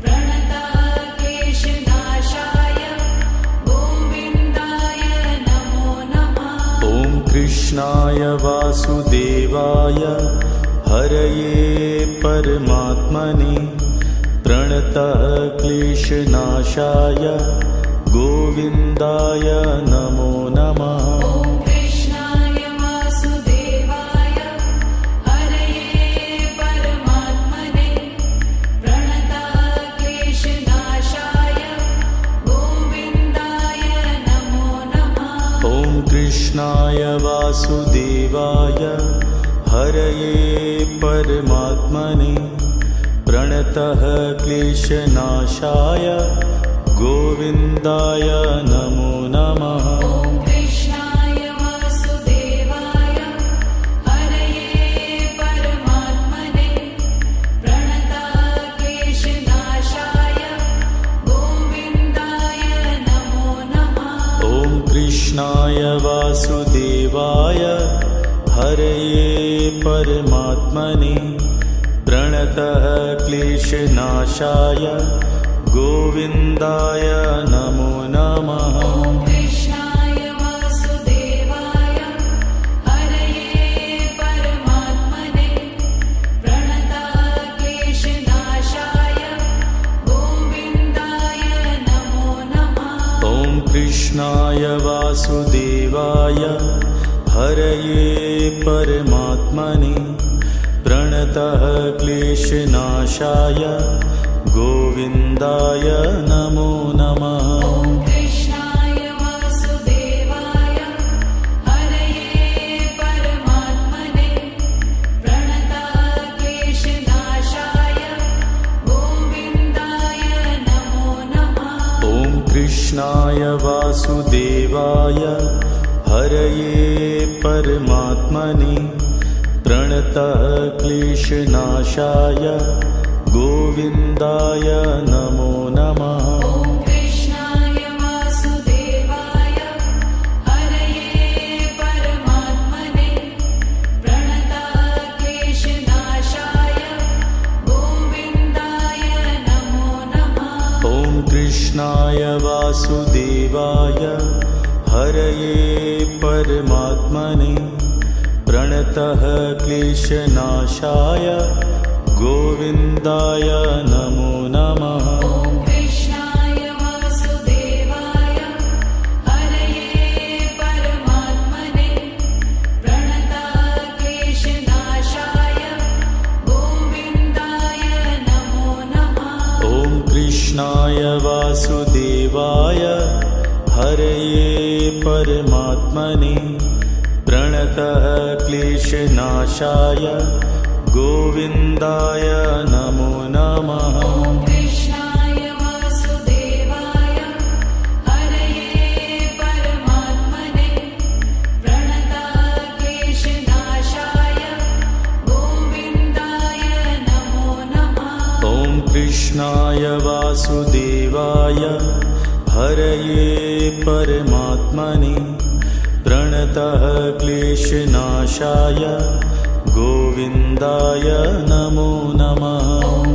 प्रणताः क्लेशनाशाय गोविन्दाय नमो नमः। ॐ कृष्णाय वासुदेवाय हरये परमात्मने प्रणतः क्लेशनाशाय गोविन्दाय नमो नमः। ॐ कृष्णाय वासुदेवाय हरये परमात्मने प्रणताः क्लेशनाशाय गोविन्दाय नमो नमः। ॐ कृष्णाय वासुदेवाय हरये परमात्मने प्रणतः क्लेशनाशाय गोविन्दाय नमो नमः। ॐ कृष्णाय वासुदेवाय हरये परमात्मने प्रणताः क्लेशनाशाय गोविन्दाय नमो नमः। ॐ कृष्णाय वासुदेवाय हरये परमात्मने प्रणतः क्लेशनाशाय गोविन्दाय नमो नमः। ॐ कृष्णाय वासुदेवाय हरये परमात्मने प्रणताः क्लेशनाशाय गोविन्दाय नमो नमः। ॐ कृष्णाय वासुदेवाय हरये परमात्मने प्रणतः क्लेशनाशाय गोविन्दाय नमो नमः। ॐ कृष्णाय वासुदेवाय हरये परमात्मने प्रणताः क्लेशनाशाय गोविन्दाय नमो नमः। ॐ कृष्णाय वासुदेवाय हरये परमात्मने प्रणतः क्लेशनाशाय गोविन्दाय नमो नमः। ॐ कृष्णाय वासुदेवाय हरये परमात्मने प्रणताः क्लेशनाशाय गोविन्दाय नमो नमः। ॐ कृष्णाय वासुदेवाय हरये परमात्मने प्रणतः क्लेशनाशाय गोविन्दाय नमो नमः ॐ कृष्णाय वासुदेवाय हरये परमात्मने प्रणतक्लेशनाशाय गोविन्दाय नमो नमः ॐ कृष्णाय वासुदेवाय हरये परमात्मने प्रणतः क्लेशनाशाय गोविन्दाय नमो नमः ॐ कृष्णाय वासुदेवाय हरये परमात्मने प्रणतक्लेशनाशाय गोविन्दाय नमो नमः ॐ कृष्णाय वासुदेवाय हरये परमात्मने प्रणतः क्लेशनाशाय गोविन्दाय नमो नमः ॐ